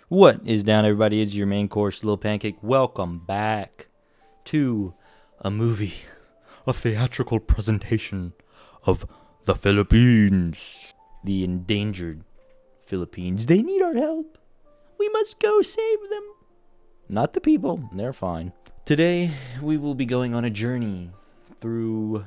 What is down, everybody? It's your main course, Little Pancake. Welcome back to a movie, a theatrical presentation of the Philippines. The endangered Philippines. They need our help. We must go save them. Not the people, they're fine. Today, we will be going on a journey through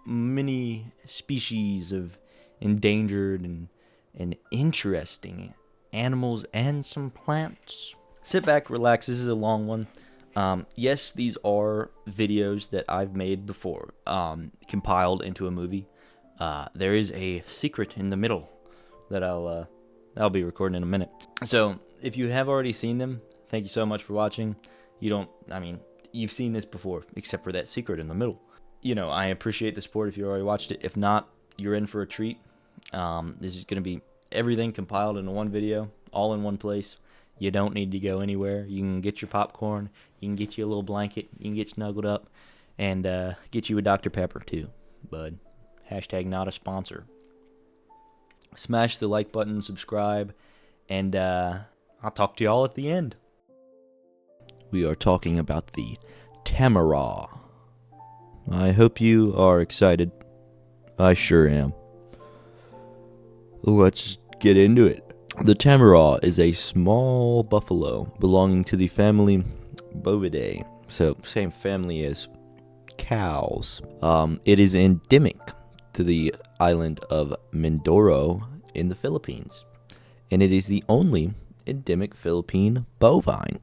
many species of endangered and interesting animals and some plants. Sit back, relax. This is a long one. Yes, these are videos that I've made before, compiled into a movie. There is a secret in the middle that I'll be recording in a minute. So if you have already seen them, thank you so much for watching. You've seen this before, except for that secret in the middle. I appreciate the support if you already watched it. If not, you're in for a treat. This is going to be everything compiled into one video, all in one place. You don't need to go anywhere. You can get your popcorn, you can get you a little blanket, you can get snuggled up, and get you a Dr. Pepper too, bud. Hashtag not a sponsor. Smash the like button, subscribe, and I'll talk to y'all at the end. We are talking about the Tamaraw. I hope you are excited. I sure am. Let's get into it. The Tamaraw is a small buffalo belonging to the family Bovidae, so same family as cows. It is endemic to the island of Mindoro in the Philippines, and it is the only endemic Philippine bovine.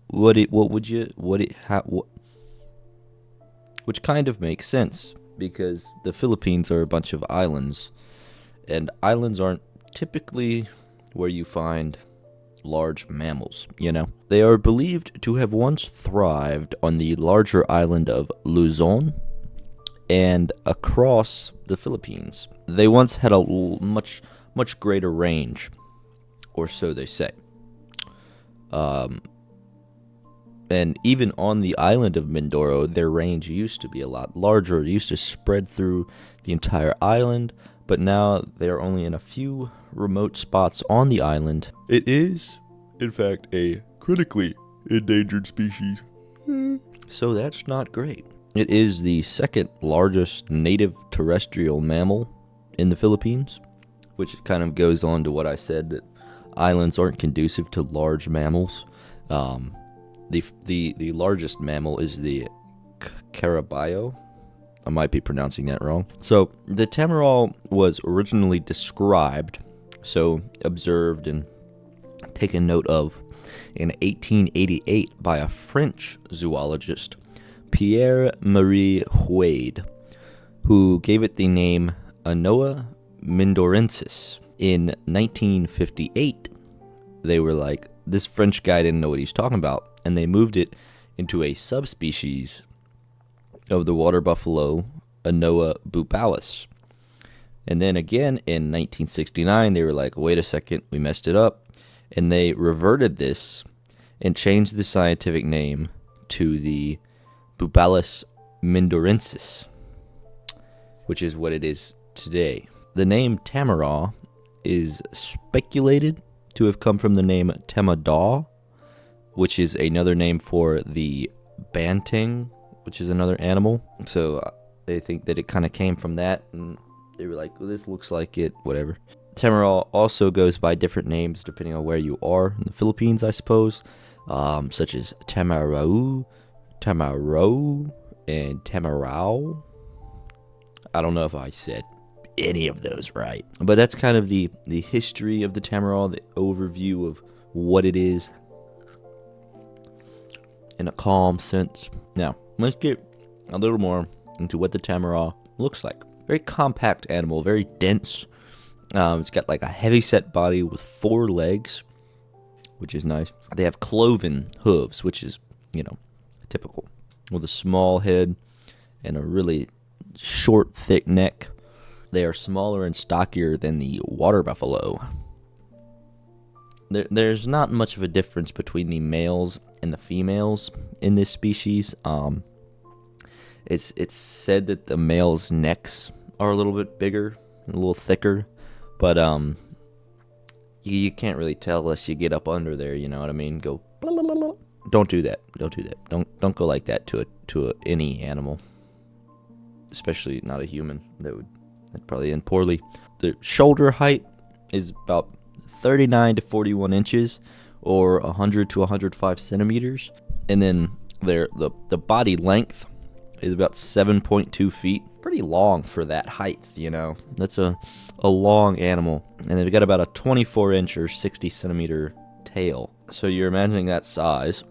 Which kind of makes sense, because the Philippines are a bunch of islands, and islands aren't typically where you find large mammals, They are believed to have once thrived on the larger island of Luzon and across the Philippines. They once had a much greater range, or so they say. And even on the island of Mindoro, their range used to be a lot larger. It used to spread through the entire island, but now they're only in a few remote spots on the island. It is, in fact, a critically endangered species. So that's not great. It is the second largest native terrestrial mammal in the Philippines, which kind of goes on to what I said, that islands aren't conducive to large mammals. The largest mammal is the caraballo. I might be pronouncing that wrong. So the Tamaraw was originally described, so observed and taken note of, in 1888 by a French zoologist, Pierre-Marie Huade, who gave it the name Anoa mindorensis. In 1958, they were like, this French guy didn't know what he's talking about, and they moved it into a subspecies of the water buffalo, Anoa bupalis. And then again in 1969, they were like, wait a second, we messed it up. And they reverted this and changed the scientific name to the Bupalis mindorensis, which is what it is today. The name Tamaraw is speculated to have come from the name Temadaw, which is another name for the banting, which is another animal. So they think that it kind of came from that, and they were like, well, this looks like it, whatever. Tamaraw also goes by different names depending on where you are in the Philippines, I suppose, such as Tamaraw, and Tamaraw. I don't know if I said any of those right, but that's kind of the history of the Tamaraw, the overview of what it is in a calm sense. Now, let's get a little more into what the Tamaraw looks like. Very compact animal, very dense. It's got like a heavy-set body with 4 legs, which is nice. They have cloven hooves, which is, typical, with a small head and a really short, thick neck. They are smaller and stockier than the water buffalo. There's not much of a difference between the males and the females in this species. It's said that the males' necks are a little bit bigger, a little thicker, but You can't really tell unless you get up under there, you know what I mean? Go, blah, blah, blah, blah. Don't do that. Don't do that. Don't go like that to any animal, especially not a human. That'd probably end poorly. The shoulder height is about 39 to 41 inches, or 100 to 105 centimeters, and then the body length is about 7.2 feet. Pretty long for that height, you know. That's a long animal, and they've got about a 24-inch or 60 centimeter tail. So you're imagining that size.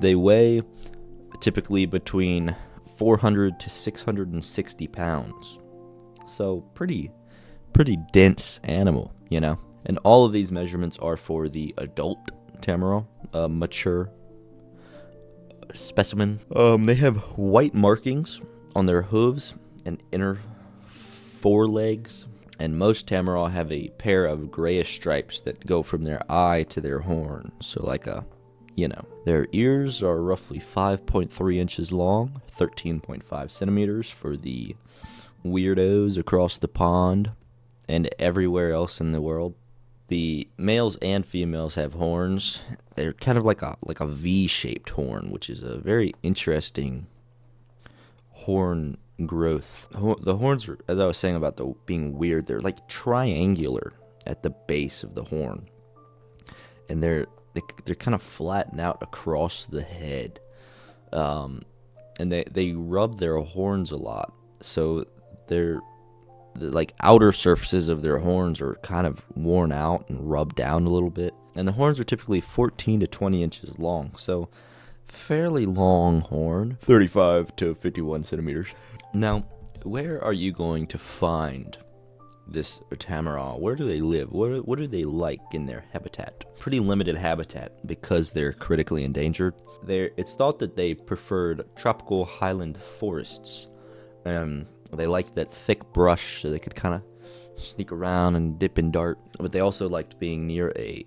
They weigh typically between 400 to 660 pounds. So pretty dense animal, you know. And all of these measurements are for the adult Tamaraw, mature specimen. They have white markings on their hooves and inner forelegs, and most Tamaraw have a pair of grayish stripes that go from their eye to their horn. So like their ears are roughly 5.3 inches long, 13.5 centimeters for the weirdos across the pond and everywhere else in the world. The males and females have horns. They're kind of like a V-shaped horn, which is a very interesting horn growth. The horns are, as I was saying about being weird, they're like triangular at the base of the horn, and they're kind of flatten out across the head, and they rub their horns a lot, so the like outer surfaces of their horns are kind of worn out and rubbed down a little bit. And the horns are typically 14 to 20 inches long, so fairly long horn, 35 to 51 centimeters. Now, where are you going to find this Tamaraw? Where do they live? What do they like in their habitat? Pretty limited habitat because they're critically endangered. It's thought that they preferred tropical highland forests. They liked that thick brush so they could kind of sneak around and dip and dart. But they also liked being near a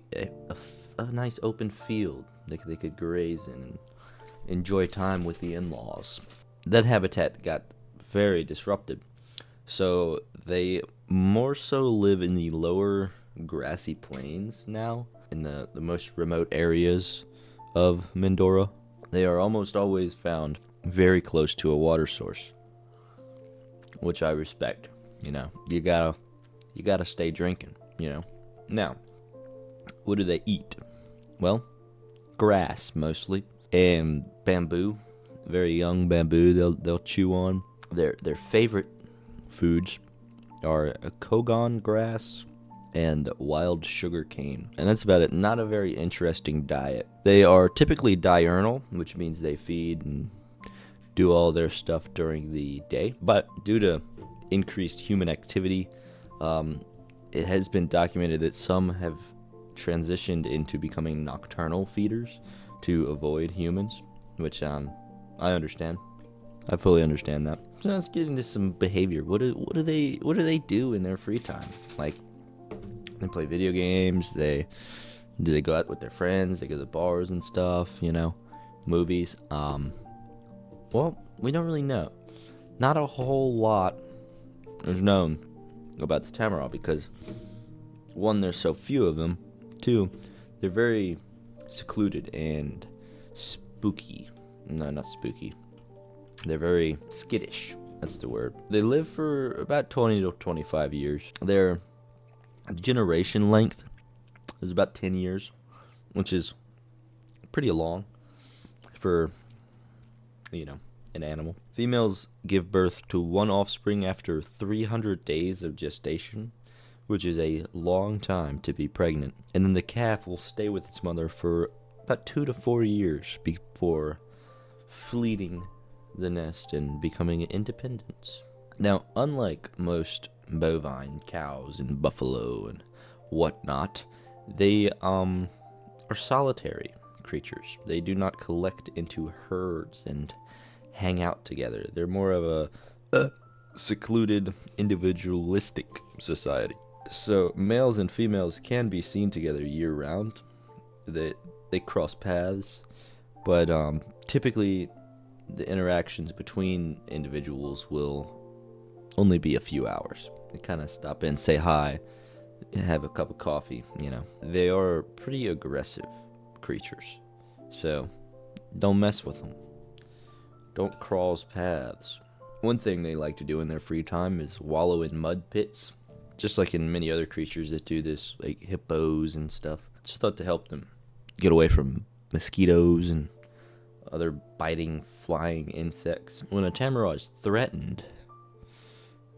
nice open field they could graze in and enjoy time with the in-laws. That habitat got very disrupted. So they more so live in the lower grassy plains now, in the most remote areas of Mindoro. They are almost always found very close to a water source, which I respect. You know, you gotta stay drinking, you know. Now, what do they eat? Well, grass mostly, and bamboo, very young bamboo they'll chew on. Their favorite foods are a kogon grass and wild sugar cane, and that's about it. Not a very interesting diet. They are typically diurnal, which means they feed and do all their stuff during the day, but due to increased human activity, it has been documented that some have transitioned into becoming nocturnal feeders to avoid humans, which I understand. I fully understand that. So let's get into some behavior. What do they do in their free time? Like, they play video games. Do they go out with their friends? They go to bars and stuff. You know, movies. Well, we don't really know. Not a whole lot is known about the Tamaraw because, one, there's so few of them. Two, they're very secluded and spooky. No, not spooky. They're very skittish. That's the word. They live for about 20 to 25 years. Their generation length is about 10 years, which is pretty long for, you know, an animal. Females give birth to one offspring after 300 days of gestation, which is a long time to be pregnant. And then the calf will stay with its mother for about 2 to 4 years before fleeing the nest and becoming independent. Now, unlike most bovine cows and buffalo and whatnot, they are solitary creatures. They do not collect into herds and hang out together. They're more of a secluded, individualistic society. So males and females can be seen together year-round. They cross paths, but typically the interactions between individuals will only be a few hours. They kind of stop in, say hi, have a cup of coffee, They are pretty aggressive creatures, so don't mess with them. Don't cross paths. One thing they like to do in their free time is wallow in mud pits, just like in many other creatures that do this, like hippos and stuff. It's thought to help them get away from mosquitoes and other biting, flying insects. When a Tamaraw is threatened,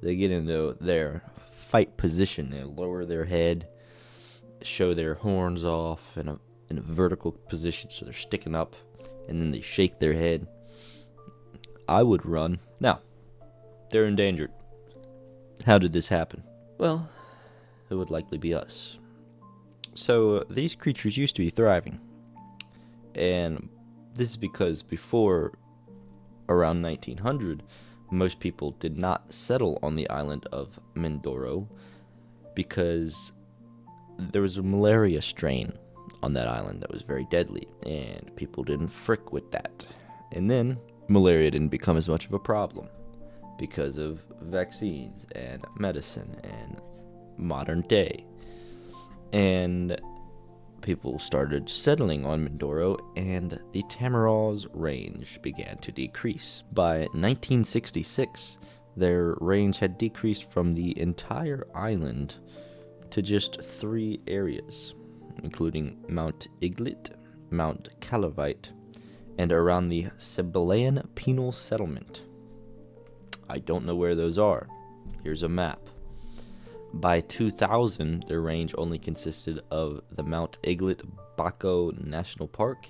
they get into their fight position. They lower their head, show their horns off in a vertical position, so they're sticking up, and then they shake their head. I would run. Now, they're endangered. How did this happen? Well, it would likely be us. So these creatures used to be thriving, and this is because before around 1900, most people did not settle on the island of Mindoro because there was a malaria strain on that island that was very deadly, and people didn't frick with that. And then malaria didn't become as much of a problem because of vaccines and medicine and modern day. And people started settling on Mindoro, and the Tamaraw's range began to decrease. By 1966, their range had decreased from the entire island to just 3 areas, including Mount Iglit, Mount Calavite, and around the Sibilayan Penal Settlement. I don't know where those are. Here's a map. By 2000, their range only consisted of the Mount Iglit Baco National Park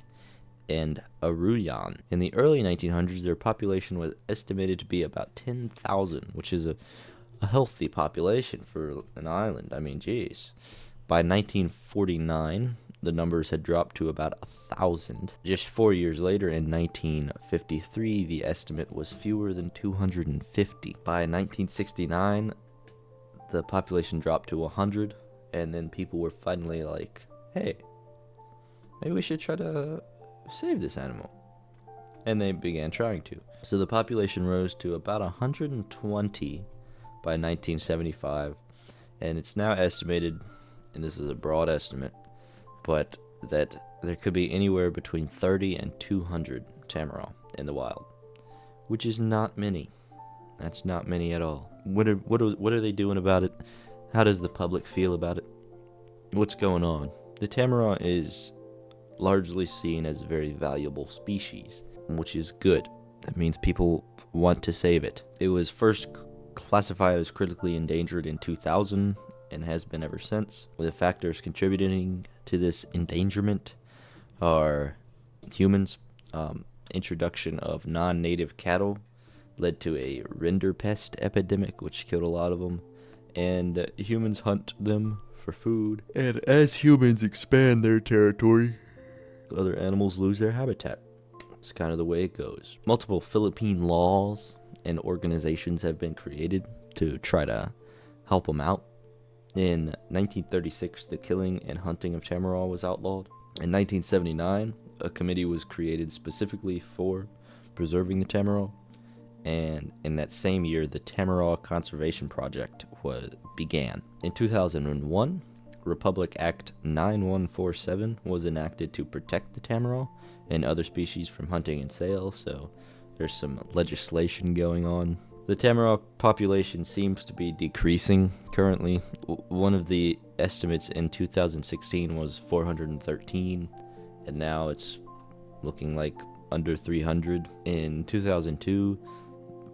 and Aruyan. In the early 1900s, their population was estimated to be about 10,000, which is a healthy population for an island. I mean, geez. By 1949, the numbers had dropped to about 1,000. Just 4 years later, in 1953, the estimate was fewer than 250. By 1969, the population dropped to 100, and then people were finally like, hey, maybe we should try to save this animal. And they began trying to. So the population rose to about 120 by 1975, and it's now estimated, and this is a broad estimate, but that there could be anywhere between 30 and 200 Tamaraw in the wild, which is not many. That's not many at all. What are they doing about it? How does the public feel about it? What's going on? The Tamaraw is largely seen as a very valuable species, which is good. That means people want to save it. It was first classified as critically endangered in 2000 and has been ever since. The factors contributing to this endangerment are humans, introduction of non-native cattle led to a rinderpest epidemic, which killed a lot of them, and humans hunt them for food. And as humans expand their territory, other animals lose their habitat. It's kind of the way it goes. Multiple Philippine laws and organizations have been created to try to help them out. In 1936, the killing and hunting of Tamaraw was outlawed. In 1979, a committee was created specifically for preserving the Tamaraw. And in that same year, the Tamaraw Conservation Project began. In 2001, Republic Act 9147 was enacted to protect the Tamaraw and other species from hunting and sale, so there's some legislation going on. The Tamaraw population seems to be decreasing currently. One of the estimates in 2016 was 413, and now it's looking like under 300. In 2002,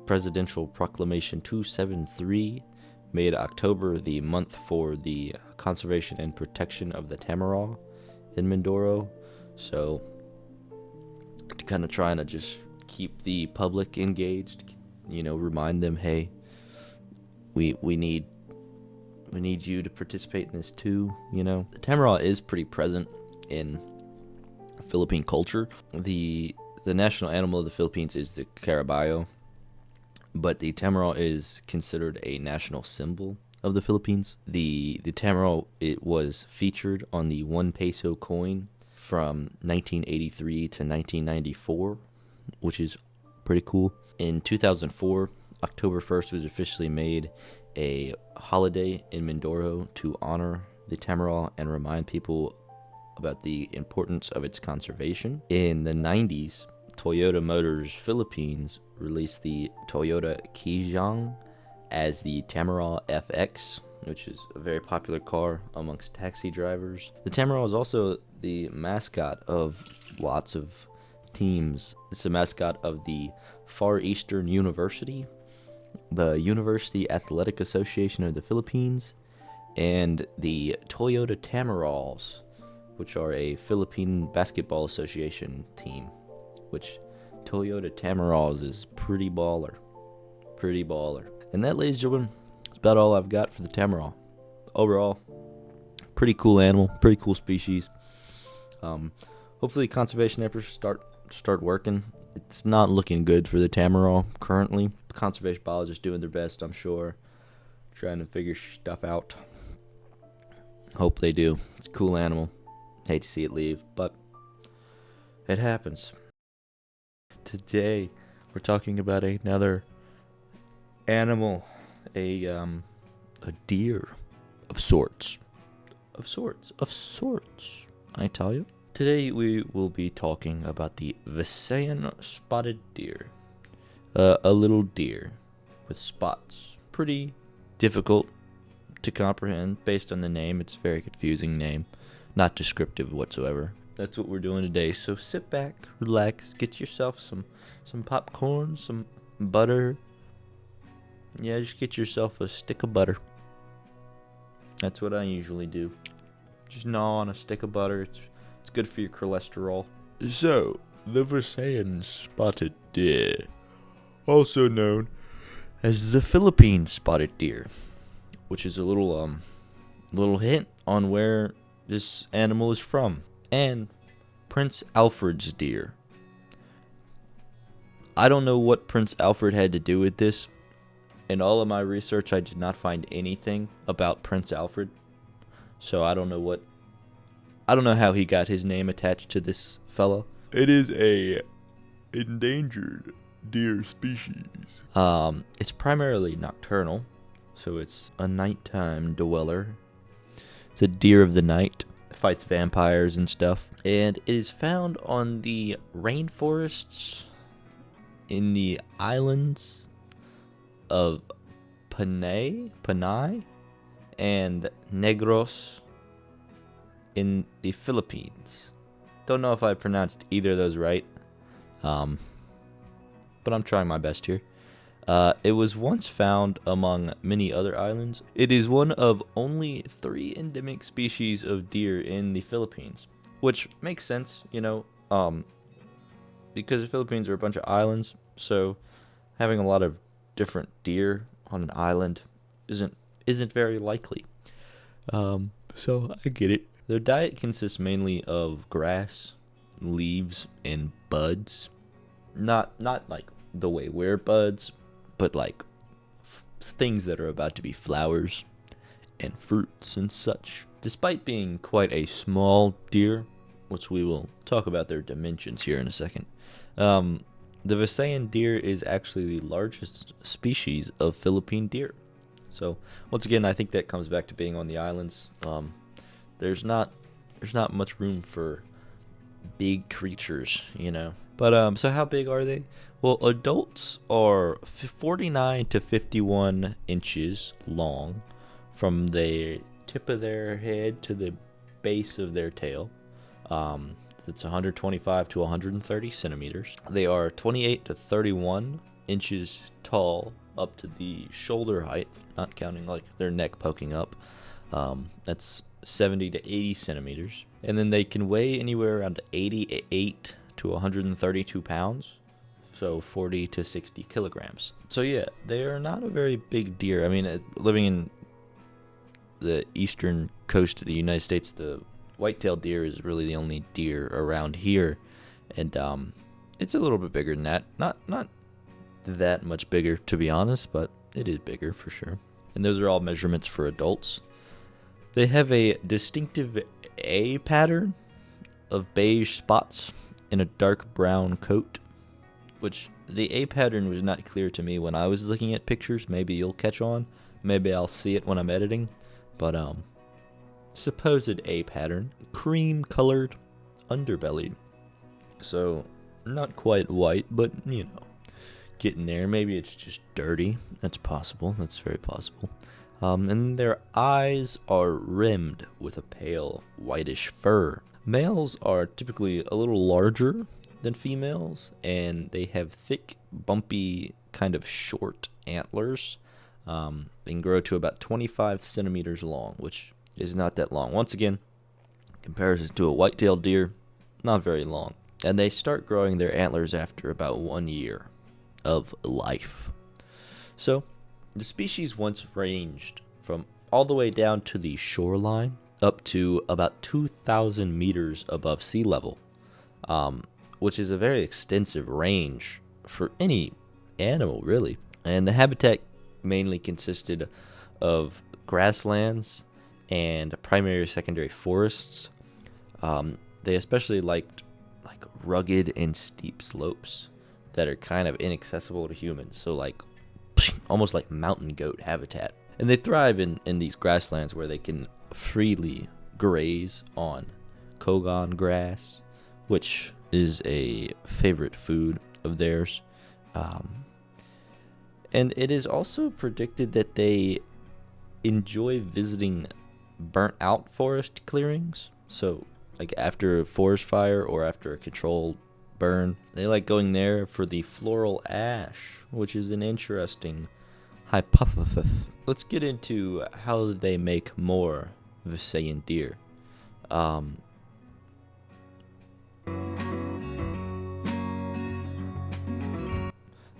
Presidential Proclamation 273 made October the month for the conservation and protection of the Tamaraw in Mindoro. So, to kind of trying to just keep the public engaged, remind them, hey, we need you to participate in this too. The Tamaraw is pretty present in Philippine culture. The national animal of the Philippines is the caraballo, but the Tamaraw is considered a national symbol of the Philippines. The Tamaraw, it was featured on the 1 peso coin from 1983 to 1994, which is pretty cool. In 2004, October 1st was officially made a holiday in Mindoro to honor the Tamaraw and remind people about the importance of its conservation. In the 90s, Toyota Motors Philippines released the Toyota Kijang as the Tamaraw FX, which is a very popular car amongst taxi drivers. The Tamaraw is also the mascot of lots of teams. It's the mascot of the Far Eastern University, the University Athletic Association of the Philippines, and the Toyota Tamaraws, which are a Philippine Basketball Association team, which Toyota Tamaraws is pretty baller. Pretty baller. And that, ladies and gentlemen, is about all I've got for the Tamaraw. Overall, pretty cool animal, pretty cool species. Hopefully conservation efforts start working. It's not looking good for the Tamaraw currently. Conservation biologists doing their best, I'm sure, trying to figure stuff out. Hope they do. It's a cool animal. Hate to see it leave, but it happens. Today, we're talking about another animal, a deer of sorts. I tell you. Today we will be talking about the Visayan spotted deer. A little deer with spots. Pretty difficult to comprehend based on the name. It's a very confusing name. Not descriptive whatsoever. That's what we're doing today. So sit back, relax, get yourself some popcorn, some butter. Yeah, just get yourself a stick of butter. That's what I usually do. Just gnaw on a stick of butter. It's good for your cholesterol. So, the Visayan spotted deer, also known as the Philippine spotted deer, which is a little hint on where this animal is from, and Prince Alfred's deer. I don't know what Prince Alfred had to do with this. In all of my research, I did not find anything about Prince Alfred, so I don't know how he got his name attached to this fellow. It is a endangered deer species. It's primarily nocturnal, so it's a nighttime dweller. It's a deer of the night. It fights vampires and stuff. And it is found on the rainforests in the islands of Panay, and Negros in the Philippines. Don't know if I pronounced either of those right, but I'm trying my best here. It was once found among many other islands. It is one of only 3 endemic species of deer in the Philippines, which makes sense, because the Philippines are a bunch of islands, so having a lot of different deer on an island isn't very likely. So I get it. Their diet consists mainly of grass, leaves, and buds. Not like the way we're buds, but like things that are about to be flowers and fruits and such. Despite being quite a small deer, which we will talk about their dimensions here in a second, the Visayan deer is actually the largest species of Philippine deer. So once again, I think that comes back to being on the islands. There's not much room for big creatures, But so how big are they? Well, adults are 49 to 51 inches long from the tip of their head to the base of their tail. It's 125 to 130 centimeters. They are 28 to 31 inches tall up to the shoulder height, not counting like their neck poking up. That's 70 to 80 centimeters. And then they can weigh anywhere around 88 to 132 pounds. So 40 to 60 kilograms. So yeah, they are not a very big deer. I mean, living in the eastern coast of the United States, the white-tailed deer is really the only deer around here. And it's a little bit bigger than that. Not that much bigger, to be honest, but it is bigger for sure. And those are all measurements for adults. They have a distinctive A pattern of beige spots in a dark brown coat, which the A pattern was not clear to me when I was looking at pictures. Maybe you'll catch on. Maybe I'll see it when I'm editing. But supposed A pattern, cream colored underbelly. So not quite white, but you know, getting there. Maybe it's just dirty. That's possible. That's very possible. And their eyes are rimmed with a pale whitish fur. Males are typically a little larger than females, and they have thick, bumpy, kind of short antlers. They can grow to about 25 centimeters long, which is not that long. Once again, comparison to a white-tailed deer, not very long. And they start growing their antlers after about 1 year of life. So, the species once ranged from all the way down to the shoreline up to about 2,000 meters above sea level, which is a very extensive range for any animal, really. And the habitat mainly consisted of grasslands and primary or secondary forests. They especially liked like rugged and steep slopes that are kind of inaccessible to humans. So like almost like mountain goat habitat. And they thrive in these grasslands where they can freely graze on kogon grass, which is a favorite food of theirs. And it is also predicted that they enjoy visiting burnt out forest clearings. So like after a forest fire or after a controlled burn, they like going there for the floral ash, which is an interesting hypothesis. Let's get into how they make more Visayan deer.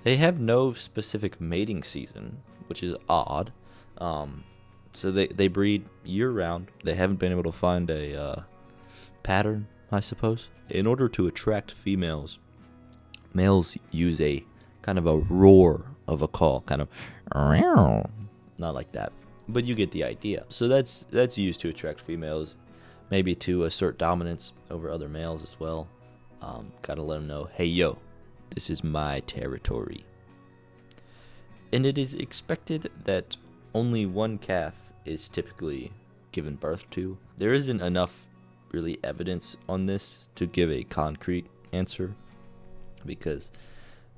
They have no specific mating season, which is odd. So they breed year-round. They haven't been able to find a pattern, I suppose. In order to attract females, males use a kind of a roar of a call, kind of not like that, but you get the idea. So that's used to attract females, maybe to assert dominance over other males as well. Kind of let them know, hey yo, this is my territory. And it is expected that only one calf is typically given birth to. There isn't enough really evidence on this to give a concrete answer, because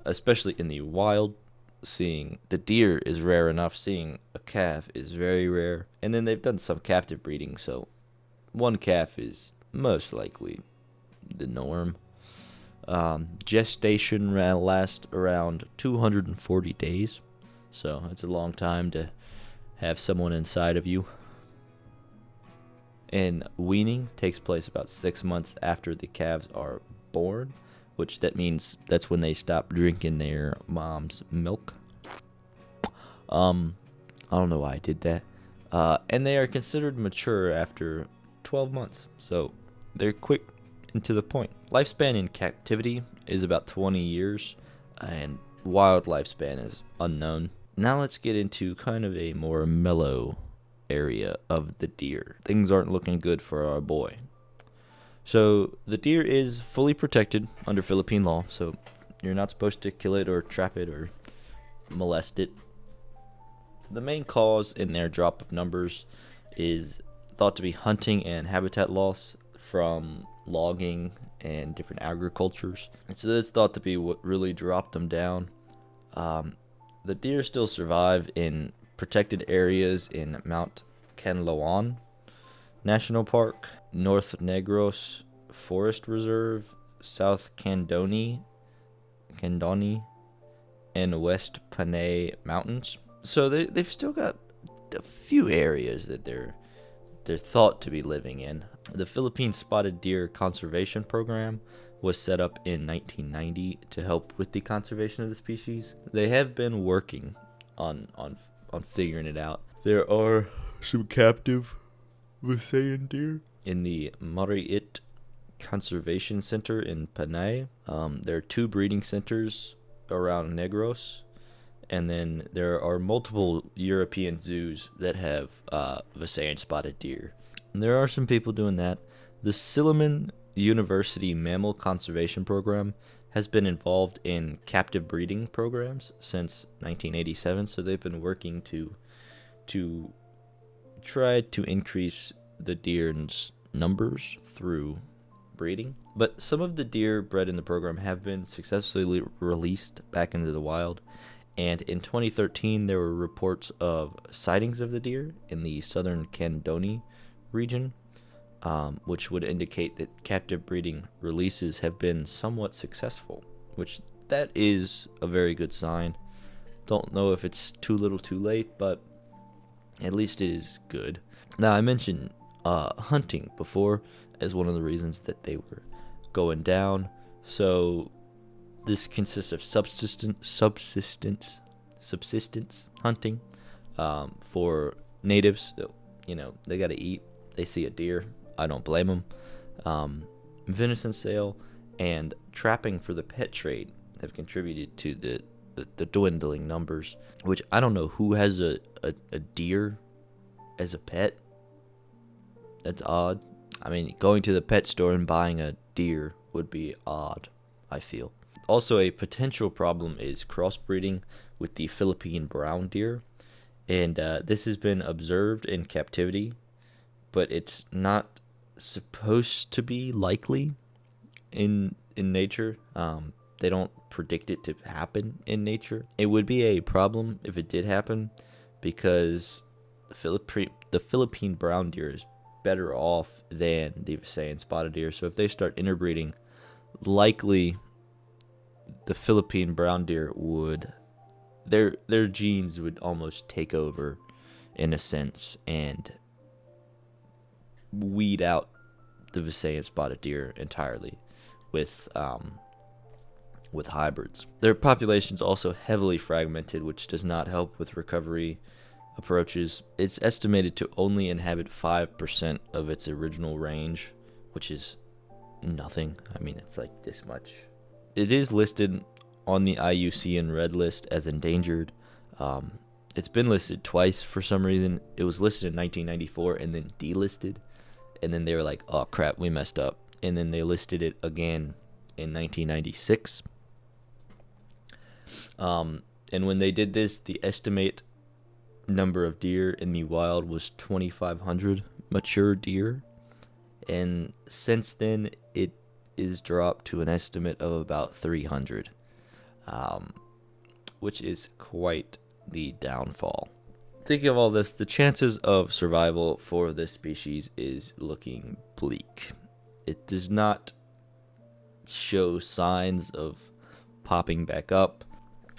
especially in the wild, seeing the deer is rare enough, seeing a calf is very rare. And then they've done some captive breeding, so one calf is most likely the norm. Gestation lasts around 240 days, so it's a long time to have someone inside of you. And weaning takes place about 6 months after the calves are born, which that means that's when they stop drinking their mom's milk. I don't know why I did that. And they are considered mature after 12 months, so they're quick and to the point. Lifespan in captivity is about 20 years, and wild lifespan is unknown. Now let's get into kind of a more mellow area of the deer. Things aren't looking good for our boy. So the deer is fully protected under Philippine law, so you're not supposed to kill it or trap it or molest it. The main cause in their drop of numbers is thought to be hunting and habitat loss from logging and different agricultures. And so that's thought to be what really dropped them down. The deer still survive in protected areas in Mount Canlaon National Park, North Negros Forest Reserve, South Candoni, and West Panay Mountains. So they've still got a few areas that they're thought to be living in. The Philippine Spotted Deer Conservation Program was set up in 1990 to help with the conservation of the species. They have been working on figuring it out. There are some captive Visayan deer in the Mariit Conservation Center in Panay. There are 2 breeding centers around Negros, and then there are multiple European zoos that have Visayan spotted deer. And there are some people doing that. The Silliman University Mammal Conservation Program has been involved in captive breeding programs since 1987, so they've been working to to try to increase the deer's numbers through breeding. But some of the deer bred in the program have been successfully released back into the wild. And in 2013, there were reports of sightings of the deer in the southern Candoni region, which would indicate that captive breeding releases have been somewhat successful, which that is a very good sign. Don't know if it's too little too late, but at least it is good. Now, I mentioned hunting before as one of the reasons that they were going down. So this consists of subsistence hunting for natives. So, they got to eat. They see a deer. I don't blame them. Venison sale and trapping for the pet trade have contributed to the dwindling numbers, which I don't know who has a deer as a pet. That's odd. I mean, going to the pet store and buying a deer would be odd, I feel. Also, a potential problem is crossbreeding with the Philippine brown deer, and this has been observed in captivity, but it's not supposed to be likely in nature. They don't predict it to happen in nature. It would be a problem if it did happen, because the Philippine brown deer is better off than the Visayan spotted deer. So if they start interbreeding, likely the Philippine brown deer would their genes would almost take over in a sense and weed out the Visayan spotted deer entirely with hybrids. Their population's also heavily fragmented, which does not help with recovery approaches. It's estimated to only inhabit 5% of its original range, which is nothing. I mean, it's like this much. It is listed on the IUCN Red List as endangered. It's been listed twice for some reason. It was listed in 1994 and then delisted, and then they were like, oh crap, we messed up, and then they listed it again in 1996. And when they did this, the estimate number of deer in the wild was 2,500 mature deer, and since then it is dropped to an estimate of about 300, which is quite the downfall. Thinking of all this, the chances of survival for this species is looking bleak. It does not show signs of popping back up,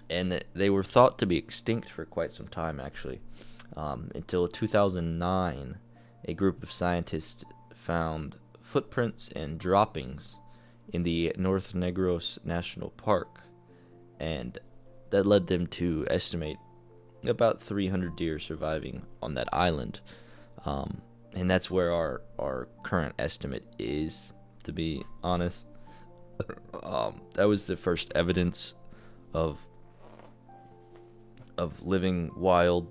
and they were thought to be extinct for quite some time, actually, until 2009. A group of scientists found footprints and droppings in the North Negros National Park, and that led them to estimate about 300 deer surviving on that island, and that's where our current estimate is, to be honest. That was the first evidence of living wild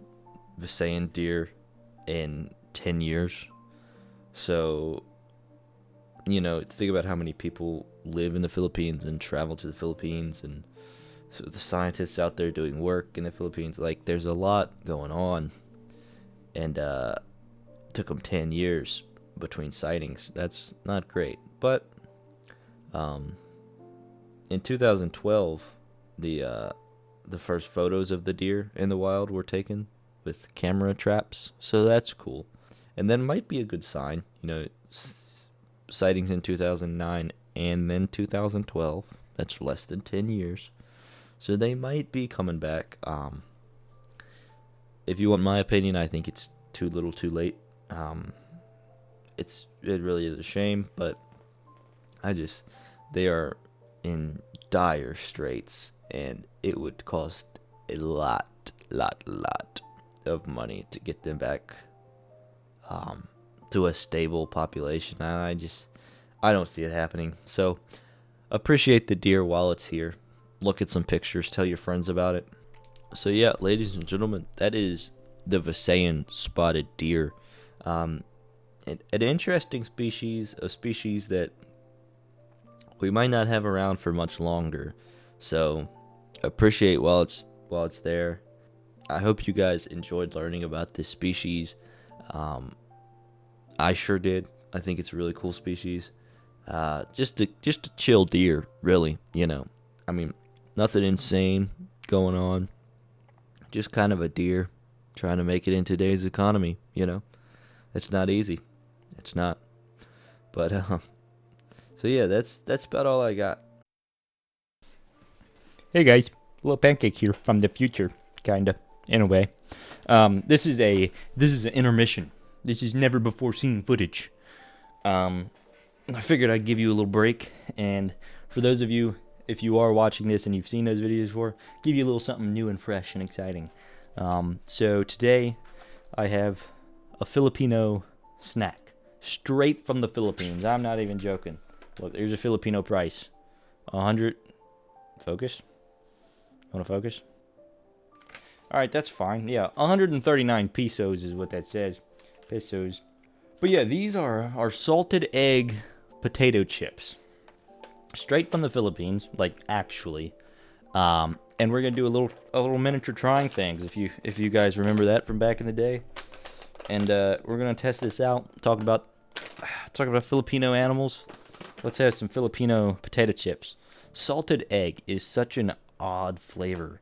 Visayan deer in 10 years. So, think about how many people live in the Philippines and travel to the Philippines, and so the scientists out there doing work in the Philippines. Like, there's a lot going on, and took them 10 years between sightings. That's not great. But in 2012, the first photos of the deer in the wild were taken with camera traps, so that's cool, and that might be a good sign. Sightings in 2009 and then 2012. That's less than 10 years, so they might be coming back. If you want my opinion, I think it's too little, too late. It really is a shame, but they are in dire straits, and it would cost a lot of money to get them back to a stable population. I don't see it happening. So appreciate the deer while it's here. Look at some pictures, tell your friends about it. So yeah, ladies and gentlemen, that is the Visayan spotted deer. An interesting species, a species that we might not have around for much longer. So appreciate while it's there. I hope you guys enjoyed learning about this species. I sure did. I think it's a really cool species. Just a chill deer, really. You know, I mean, nothing insane going on. Just kind of a deer trying to make it in today's economy. You know, it's not easy. It's not. But so yeah, that's about all I got. Hey guys, little pancake here from the future, kinda, in a way. This is an intermission. This is never before seen footage. I figured I'd give you a little break, and for those of you, if you are watching this and you've seen those videos before, give you a little something new and fresh and exciting. So today, I have a Filipino snack, straight from the Philippines. I'm not even joking. Look, there's a Filipino price. 100. Focus. Want to focus? Alright, that's fine. Yeah, 139 pesos is what that says. Pesos. But yeah, these are our salted egg potato chips. Straight from the Philippines, like actually. And we're gonna do a little miniature trying things, if you guys remember that from back in the day. And we're gonna test this out. Talk about Filipino animals. Let's have some Filipino potato chips. Salted egg is such an odd flavor.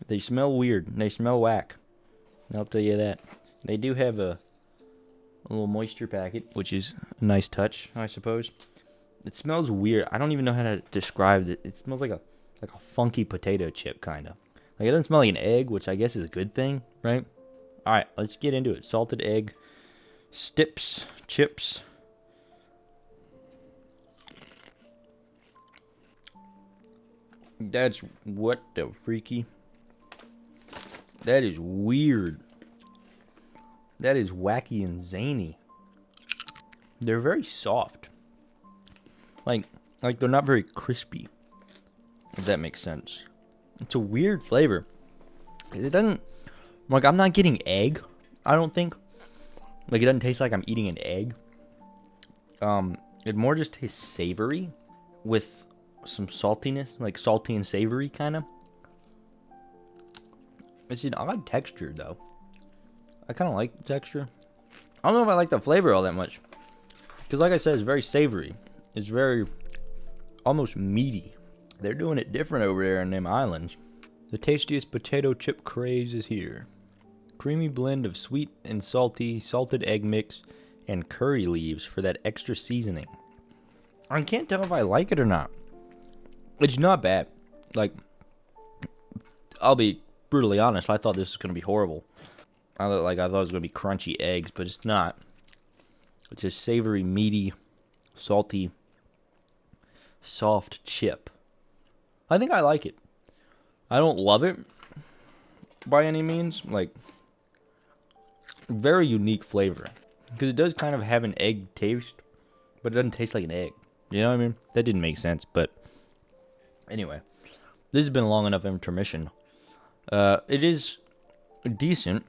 They smell weird. They smell whack. I'll tell you that. They do have a little moisture packet, which is a nice touch, I suppose. It smells weird. I don't even know how to describe it. It smells like a funky potato chip, kind of. Like, it doesn't smell like an egg, which I guess is a good thing, right? All right, let's get into it. Salted egg, stips, chips. That's what the freaky. That is weird. That is wacky and zany. They're very soft. Like they're not very crispy. If that makes sense. It's a weird flavor. It doesn't, like, I'm not getting egg, I don't think. Like, it doesn't taste like I'm eating an egg. It more just tastes savory with some saltiness, like salty and savory kind of. It's an odd texture though. I kind of like the texture. I don't know if I like the flavor all that much, because like I said, it's very savory. It's very almost meaty. They're doing it different over there in them islands. The tastiest potato chip craze is here. Creamy blend of sweet and salty salted egg mix and curry leaves for that extra seasoning. I can't tell if I like it or not. It's not bad. Like, I'll be brutally honest, I thought this was going to be horrible. I thought it was going to be crunchy eggs, but it's not. It's a savory, meaty, salty, soft chip. I think I like it. I don't love it by any means. Like, very unique flavor. Because it does kind of have an egg taste, but it doesn't taste like an egg. You know what I mean? That didn't make sense, but anyway, this has been a long enough intermission. It is decent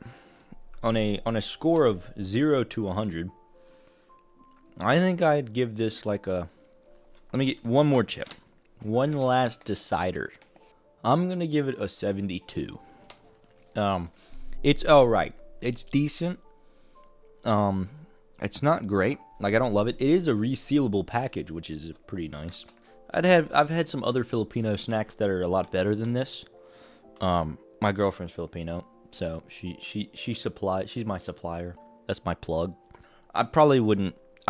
on a score of 0 to 100. I think I'd give this like a. Let me get one more chip, one last decider. I'm gonna give it a 72. It's all right. It's decent. It's not great. Like, I don't love it. It is a resealable package, which is pretty nice. I've had some other Filipino snacks that are a lot better than this. My girlfriend's Filipino, so she's my supplier. That's my plug. I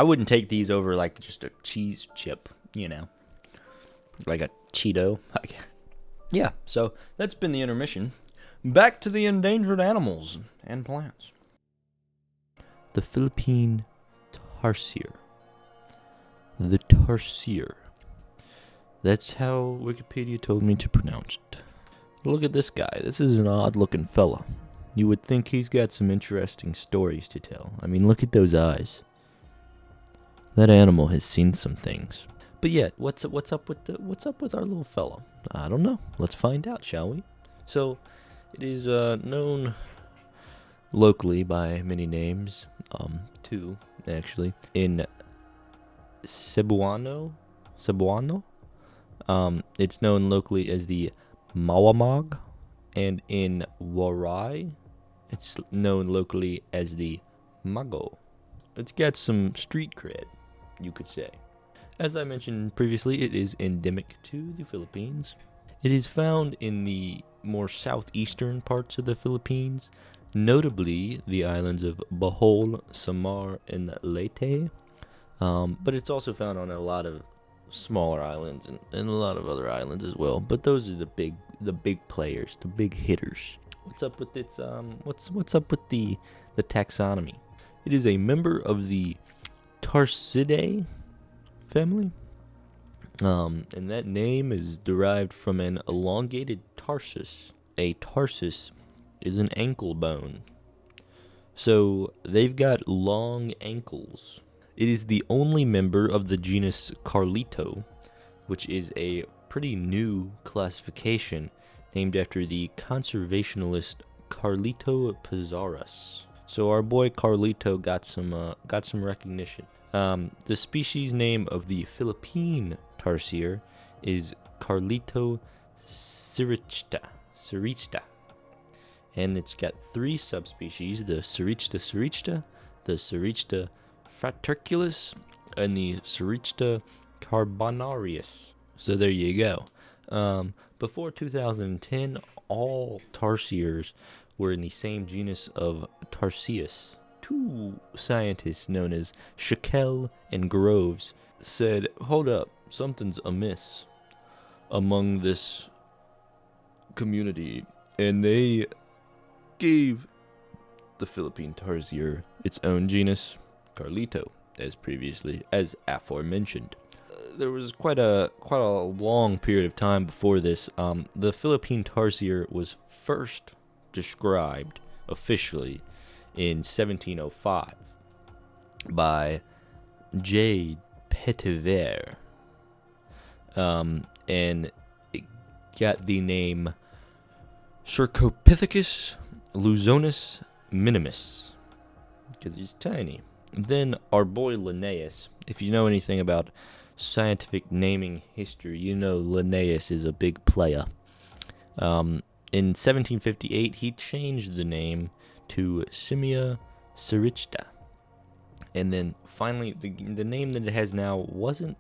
wouldn't take these over like just a cheese chip, you know, like a Cheeto. Yeah, so that's been the intermission. Back to the endangered animals and plants. The Philippine Tarsier. The Tarsier. That's how Wikipedia told me to pronounce it. Look at this guy. This is an odd-looking fella. You would think he's got some interesting stories to tell. I mean, look at those eyes. That animal has seen some things. But yeah, what's up with our little fella? I don't know. Let's find out, shall we? So, it is known locally by many names. Two actually in Cebuano. It's known locally as the Mawamag and in Waray, it's known locally as the mago. It's got some street cred, you could say. As I mentioned previously, it is endemic to the Philippines. It is found in the more southeastern parts of the Philippines, notably the islands of Bohol, Samar, and Leyte. But it's also found on a lot of smaller islands and a lot of other islands as well. But those are the big players, the big hitters. What's up with its what's up with the taxonomy? It is a member of the Tarsidae family. And that name is derived from an elongated tarsus. A tarsus is an ankle bone. So they've got long ankles. It is the only member of the genus Carlito, which is a pretty new classification named after the conservationist Carlito Pizarras. So our boy Carlito got some recognition. The species name of the Philippine Tarsier is Carlito sirichta, and it's got 3 subspecies: the Sirichta, the Sirichta fraterculus, and the Sirichta carbonarius. So there you go. Before 2010, all tarsiers were in the same genus of Tarsius. 2 scientists known as Shakel and Groves said, hold up, something's amiss among this community, and they gave the Philippine Tarsier its own genus, Carlito, as aforementioned. There was quite a long period of time before this. The Philippine Tarsier was first described officially in 1705 by J. Petiver, and it got the name Cercopithecus luzonus minimus because he's tiny. Then our boy Linnaeus, if you know anything about scientific naming history, you know Linnaeus is a big player. In 1758, he changed the name to Simia Sirichta. And then finally, the name that it has now wasn't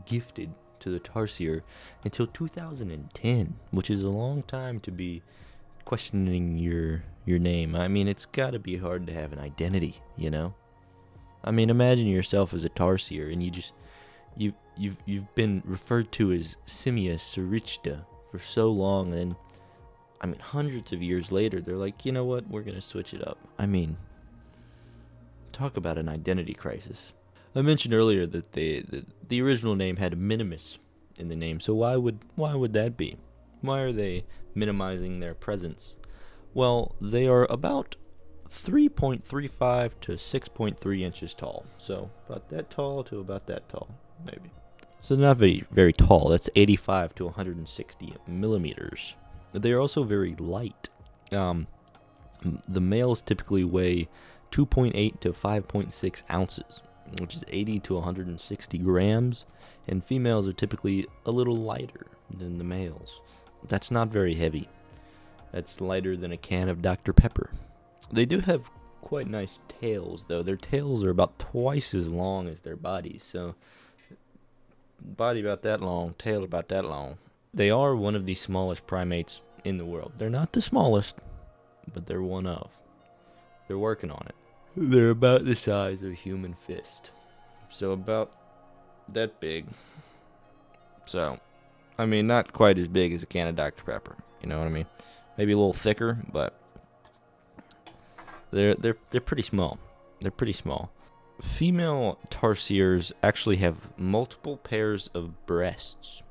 gifted to the Tarsier until 2010, which is a long time to be questioning your name. I mean, it's got to be hard to have an identity, you know? I mean, imagine yourself as a Tarsier, and you've been referred to as Simia Sirichta for so long, and I mean, hundreds of years later, they're like, you know what, we're going to switch it up. I mean, talk about an identity crisis. I mentioned earlier that the original name had minimus in the name, so why would that be? Why are they minimizing their presence? Well, they are about 3.35 to 6.3 inches tall. So about that tall to about that tall, maybe. So they're not very, very tall. That's 85 to 160 millimeters. They are also very light. The males typically weigh 2.8 to 5.6 ounces, which is 80 to 160 grams, and females are typically a little lighter than the males. That's not very heavy. That's lighter than a can of Dr. Pepper. They do have quite nice tails, though. Their tails are about twice as long as their bodies, so body about that long, tail about that long. They are one of the smallest primates in the world. They're not the smallest, but they're one of. They're working on it. They're about the size of a human fist. So about that big. So, I mean, not quite as big as a can of Dr. Pepper. You know what I mean? Maybe a little thicker, but they're pretty small. They're pretty small. Female tarsiers actually have multiple pairs of breasts.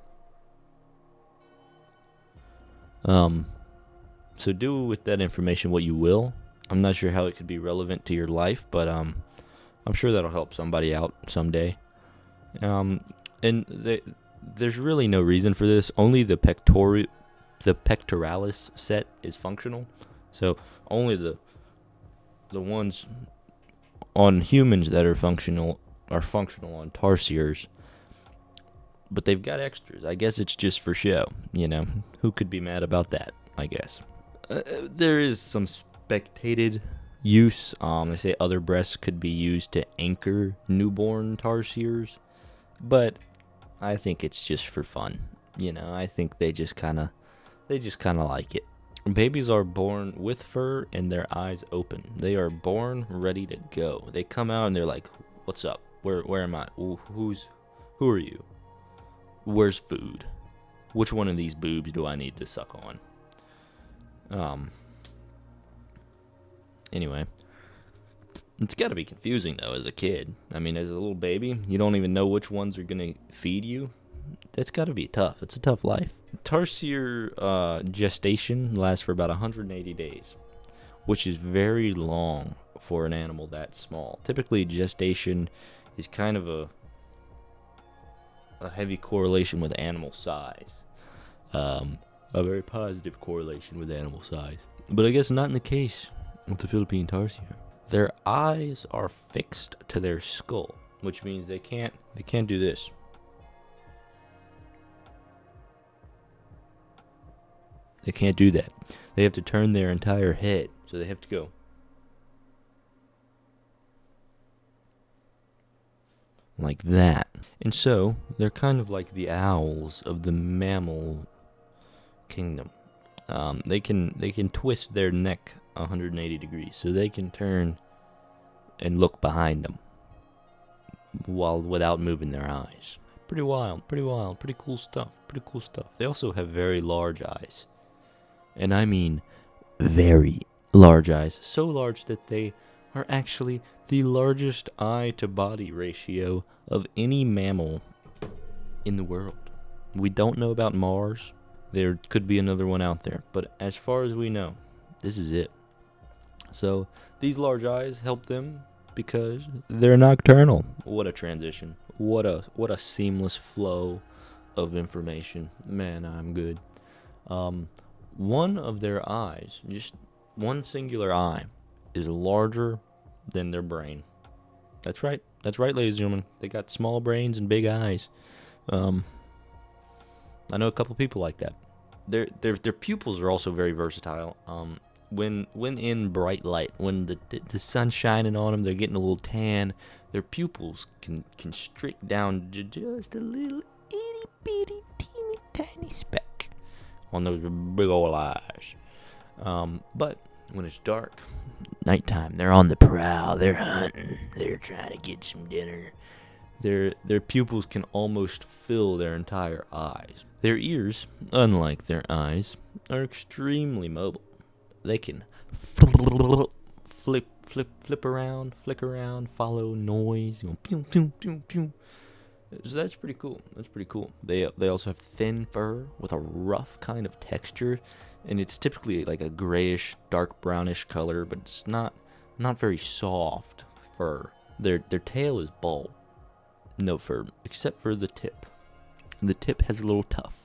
So do with that information what you will. I'm not sure how it could be relevant to your life, but I'm sure that'll help somebody out someday. And there's really no reason for this. Only the pectoralis set is functional. So only the ones on humans that are functional on tarsiers. But they've got extras. I guess it's just for show, you know. Who could be mad about that? I guess. There is some spectated use. They say other breasts could be used to anchor newborn tarsiers, but I think it's just for fun. I think they just kind of like it. Babies are born with fur and their eyes open. They are born ready to go. They come out and they're like, "What's up? Where am I? Who are you? Where's food? Which one of these boobs do I need to suck on?" Anyway, it's got to be confusing though as a kid. I mean, as a little baby, you don't even know which ones are gonna feed you. That's got to be tough. It's a tough life. Tarsier gestation lasts for about 180 days, which is very long for an animal that small. Typically, gestation is kind of a heavy correlation with animal size. A very positive correlation with animal size. But I guess not in the case with the Philippine Tarsier. Their eyes are fixed to their skull, which means they can't do this. They can't do that. They have to turn their entire head. So they have to go like that. And so they're kind of like the owls of the mammal kingdom. They can twist their neck 180 degrees, so they can turn and look behind them without moving their eyes. Pretty wild, pretty cool stuff. They also have very large eyes. And I mean very large eyes. So large that they are actually the largest eye-to-body ratio of any mammal in the world. We don't know about Mars. There could be another one out there. But as far as we know, this is it. So these large eyes help them because they're nocturnal. What a transition. What a seamless flow of information. Man, I'm good. One of their eyes, just one singular eye, is larger than their brain. That's right, ladies and gentlemen. They got small brains and big eyes. I know a couple people like that. Their pupils are also very versatile. When in bright light, when the sun's shining on them, they're getting a little tan. Their pupils can constrict down to just a little itty bitty teeny tiny speck on those big old eyes. But when it's dark, nighttime, they're on the prowl. They're hunting. They're trying to get some dinner. Their pupils can almost fill their entire eyes. Their ears, unlike their eyes, are extremely mobile. They can flip around, flick around, follow noise. Pew, pew, pew, pew. So that's pretty cool. They also have thin fur with a rough kind of texture, and it's typically like a grayish, dark brownish color, but it's not very soft fur. Their tail is bald, no fur except for the tip. The tip has a little tuft,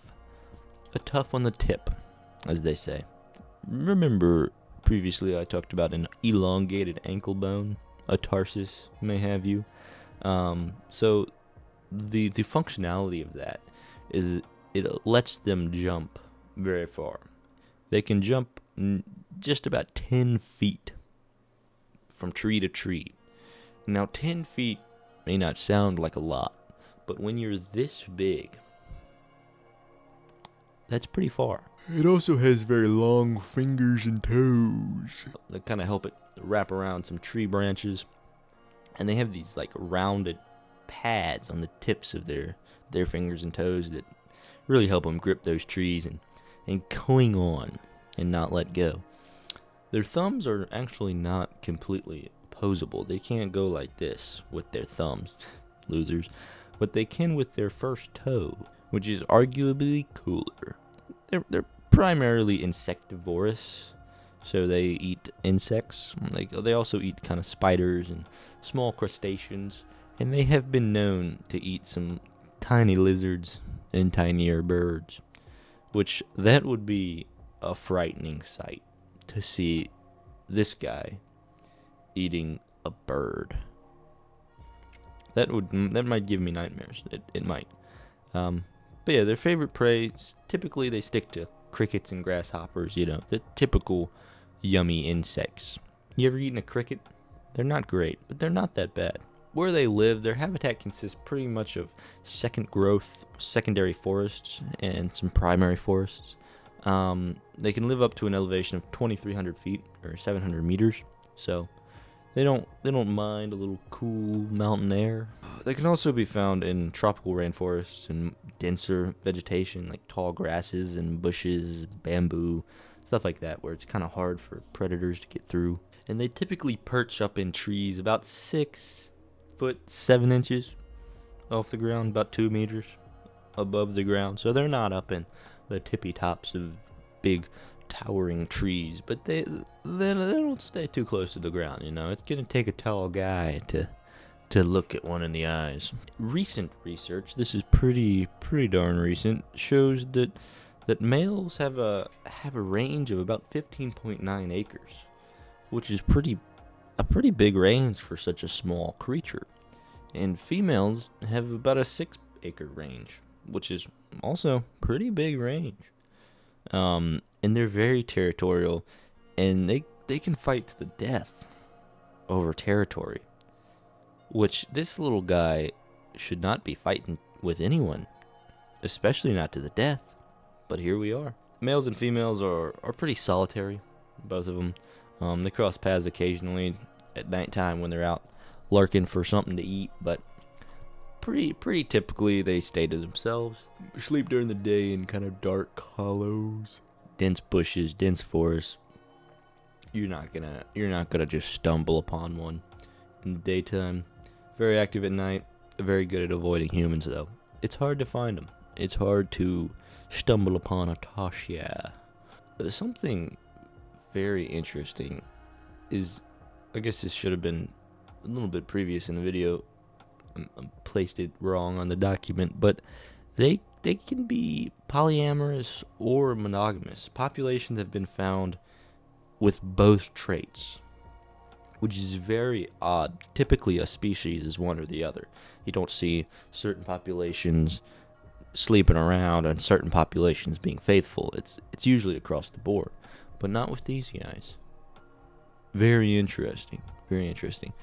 a tuft on the tip, as they say. Remember previously I talked about an elongated ankle bone, a tarsus may have you. So the functionality of that is it lets them jump very far. They can jump just about 10 feet from tree to tree. Now 10 feet may not sound like a lot, but when you're this big, that's pretty far. It also has very long fingers and toes that kind of help it wrap around some tree branches. And they have these like rounded pads on the tips of their fingers and toes that really help them grip those trees and cling on and not let go. Their thumbs are actually not completely opposable. They can't go like this with their thumbs, losers, but they can with their first toe, which is arguably cooler. They're primarily insectivorous, so they eat insects. They also eat kind of spiders and small crustaceans, and they have been known to eat some tiny lizards and tinier birds, which that would be a frightening sight to see this guy eating a bird. That might give me nightmares. It might. But yeah, their favorite prey, typically they stick to crickets and grasshoppers, the typical yummy insects. You ever eaten a cricket? They're not great, but they're not that bad. Where they live, their habitat consists pretty much of secondary forests and some primary forests. They can live up to an elevation of 2,300 feet or 700 meters, so they don't mind a little cool mountain air. They can also be found in tropical rainforests and denser vegetation like tall grasses and bushes, bamboo, stuff like that, where it's kind of hard for predators to get through. And they typically perch up in trees about 6 foot 7 inches off the ground, about 2 meters above the ground. So they're not up in the tippy tops of big towering trees, but they don't stay too close to the ground. It's gonna take a tall guy to look at one in the eyes. Recent research, this is pretty darn recent, shows that males have a range of about 15.9 acres, which is a pretty big range for such a small creature. And females have about a 6-acre range, which is also pretty big range. And they're very territorial, and they can fight to the death over territory, which this little guy should not be fighting with anyone, especially not to the death. But here we are. Males and females are pretty solitary, both of them. They cross paths occasionally at nighttime when they're out lurking for something to eat, but pretty typically they stay to themselves. Sleep during the day in kind of dark hollows, dense bushes, dense forests. You're not gonna just stumble upon one in the daytime. Very active at night. Very good at avoiding humans, though. It's hard to find them. It's hard to stumble upon a tarsier. Something very interesting is, I guess this should have been a little bit previous in the video. I placed it wrong on the document, but they can be polyamorous or monogamous. Populations have been found with both traits, which is very odd. Typically, a species is one or the other. You don't see certain populations sleeping around and certain populations being faithful. It's usually across the board, but not with these guys. Very interesting. Very interesting.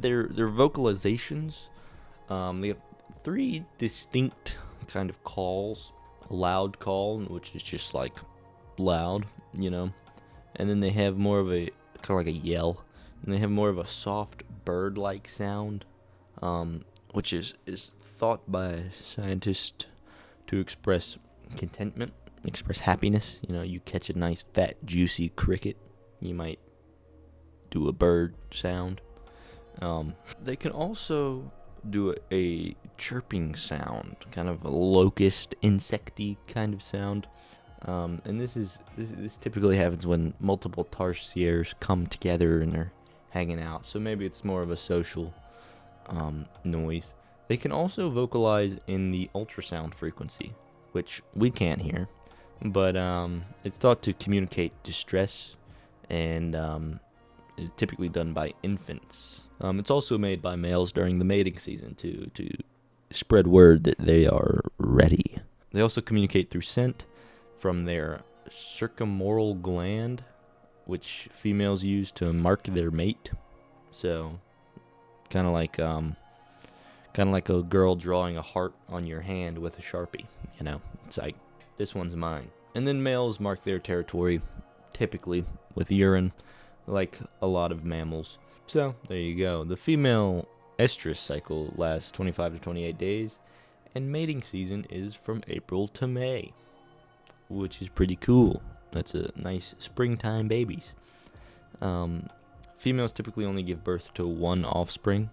Their vocalizations, they have 3 distinct kind of calls. A loud call, which is just like loud, and then they have more of a kind of like a yell, and they have more of a soft bird-like sound, which is thought by scientists to express contentment, express happiness. You catch a nice fat juicy cricket, you might do a bird sound. They can also do a chirping sound, kind of a locust insecty kind of sound. And this typically happens when multiple tarsiers come together and they're hanging out. So maybe it's more of a social noise. They can also vocalize in the ultrasound frequency, which we can't hear, but it's thought to communicate distress, and is typically done by infants. It's also made by males during the mating season to spread word that they are ready. They also communicate through scent from their circummoral gland, which females use to mark their mate. So, kind of like a girl drawing a heart on your hand with a Sharpie. It's like, this one's mine. And then males mark their territory, typically with urine, like a lot of mammals. So, there you go. The female estrus cycle lasts 25 to 28 days, and mating season is from April to May, which is pretty cool. That's a nice springtime babies. Females typically only give birth to 1 offspring,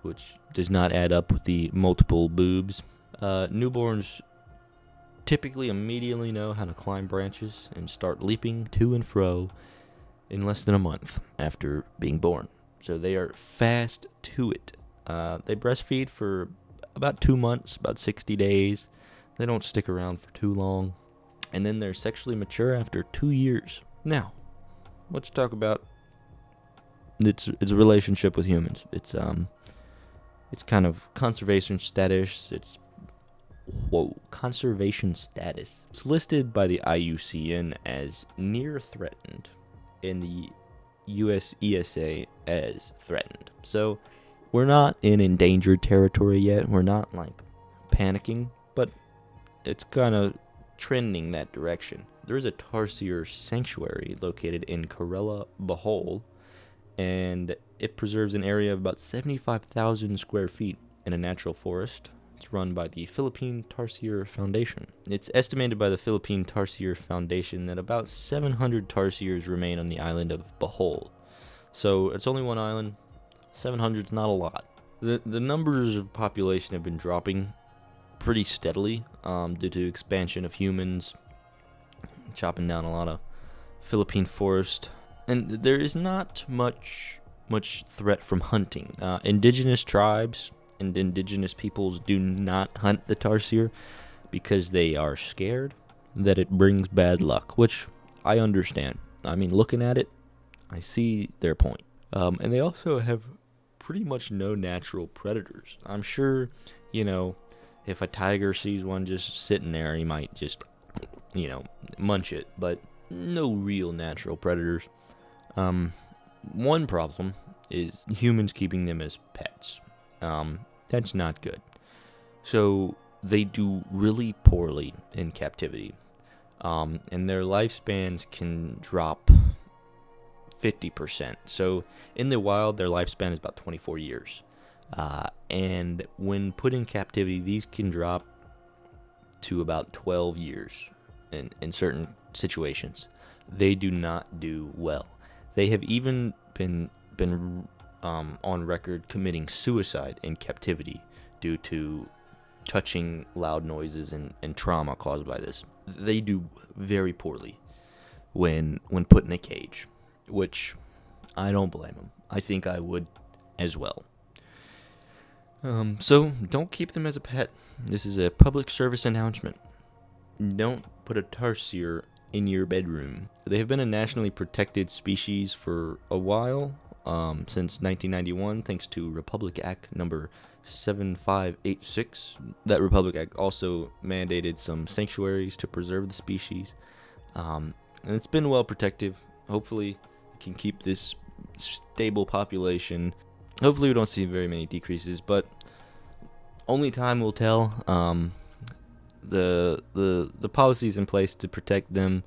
which does not add up with the multiple boobs. Newborns typically immediately know how to climb branches and start leaping to and fro in less than a month after being born. So they are fast to it. They breastfeed for about 2 months, about 60 days. They don't stick around for too long. And then they're sexually mature after 2 years. Now, let's talk about its relationship with humans. It's kind of conservation status. It's conservation status. It's listed by the IUCN as near threatened, and the US ESA as threatened. So we're not in endangered territory yet. We're not like panicking, but it's kind of trending that direction. There is a tarsier sanctuary located in Karela, Bohol, and it preserves an area of about 75,000 square feet in a natural forest. It's run by the Philippine Tarsier Foundation. It's estimated by the Philippine Tarsier Foundation that about 700 tarsiers remain on the island of Bohol. So it's only one island. 700 is not a lot. The numbers of population have been dropping pretty steadily due to expansion of humans, chopping down a lot of Philippine forest. And there is not much threat from hunting. Indigenous tribes and indigenous peoples do not hunt the tarsier because they are scared that it brings bad luck, which I understand. I mean, looking at it, I see their point. And they also have pretty much no natural predators. I'm sure, if a tiger sees one just sitting there, he might just, munch it, but no real natural predators. One problem is humans keeping them as pets. That's not good. So they do really poorly in captivity. And their lifespans can drop 50%. So in the wild, their lifespan is about 24 years. And when put in captivity, these can drop to about 12 years in certain situations. They do not do well. They have even been on record committing suicide in captivity due to touching loud noises and trauma caused by this. They do very poorly when put in a cage, which I don't blame them. I think I would as well. So don't keep them as a pet. This is a public service announcement. Don't put a tarsier in your bedroom. They have been a nationally protected species for a while, since 1991, thanks to Republic Act number 7586. That Republic Act also mandated some sanctuaries to preserve the species, and it's been well protected. Hopefully, we can keep this stable population. Hopefully, we don't see very many decreases, but only time will tell. The policies in place to protect them,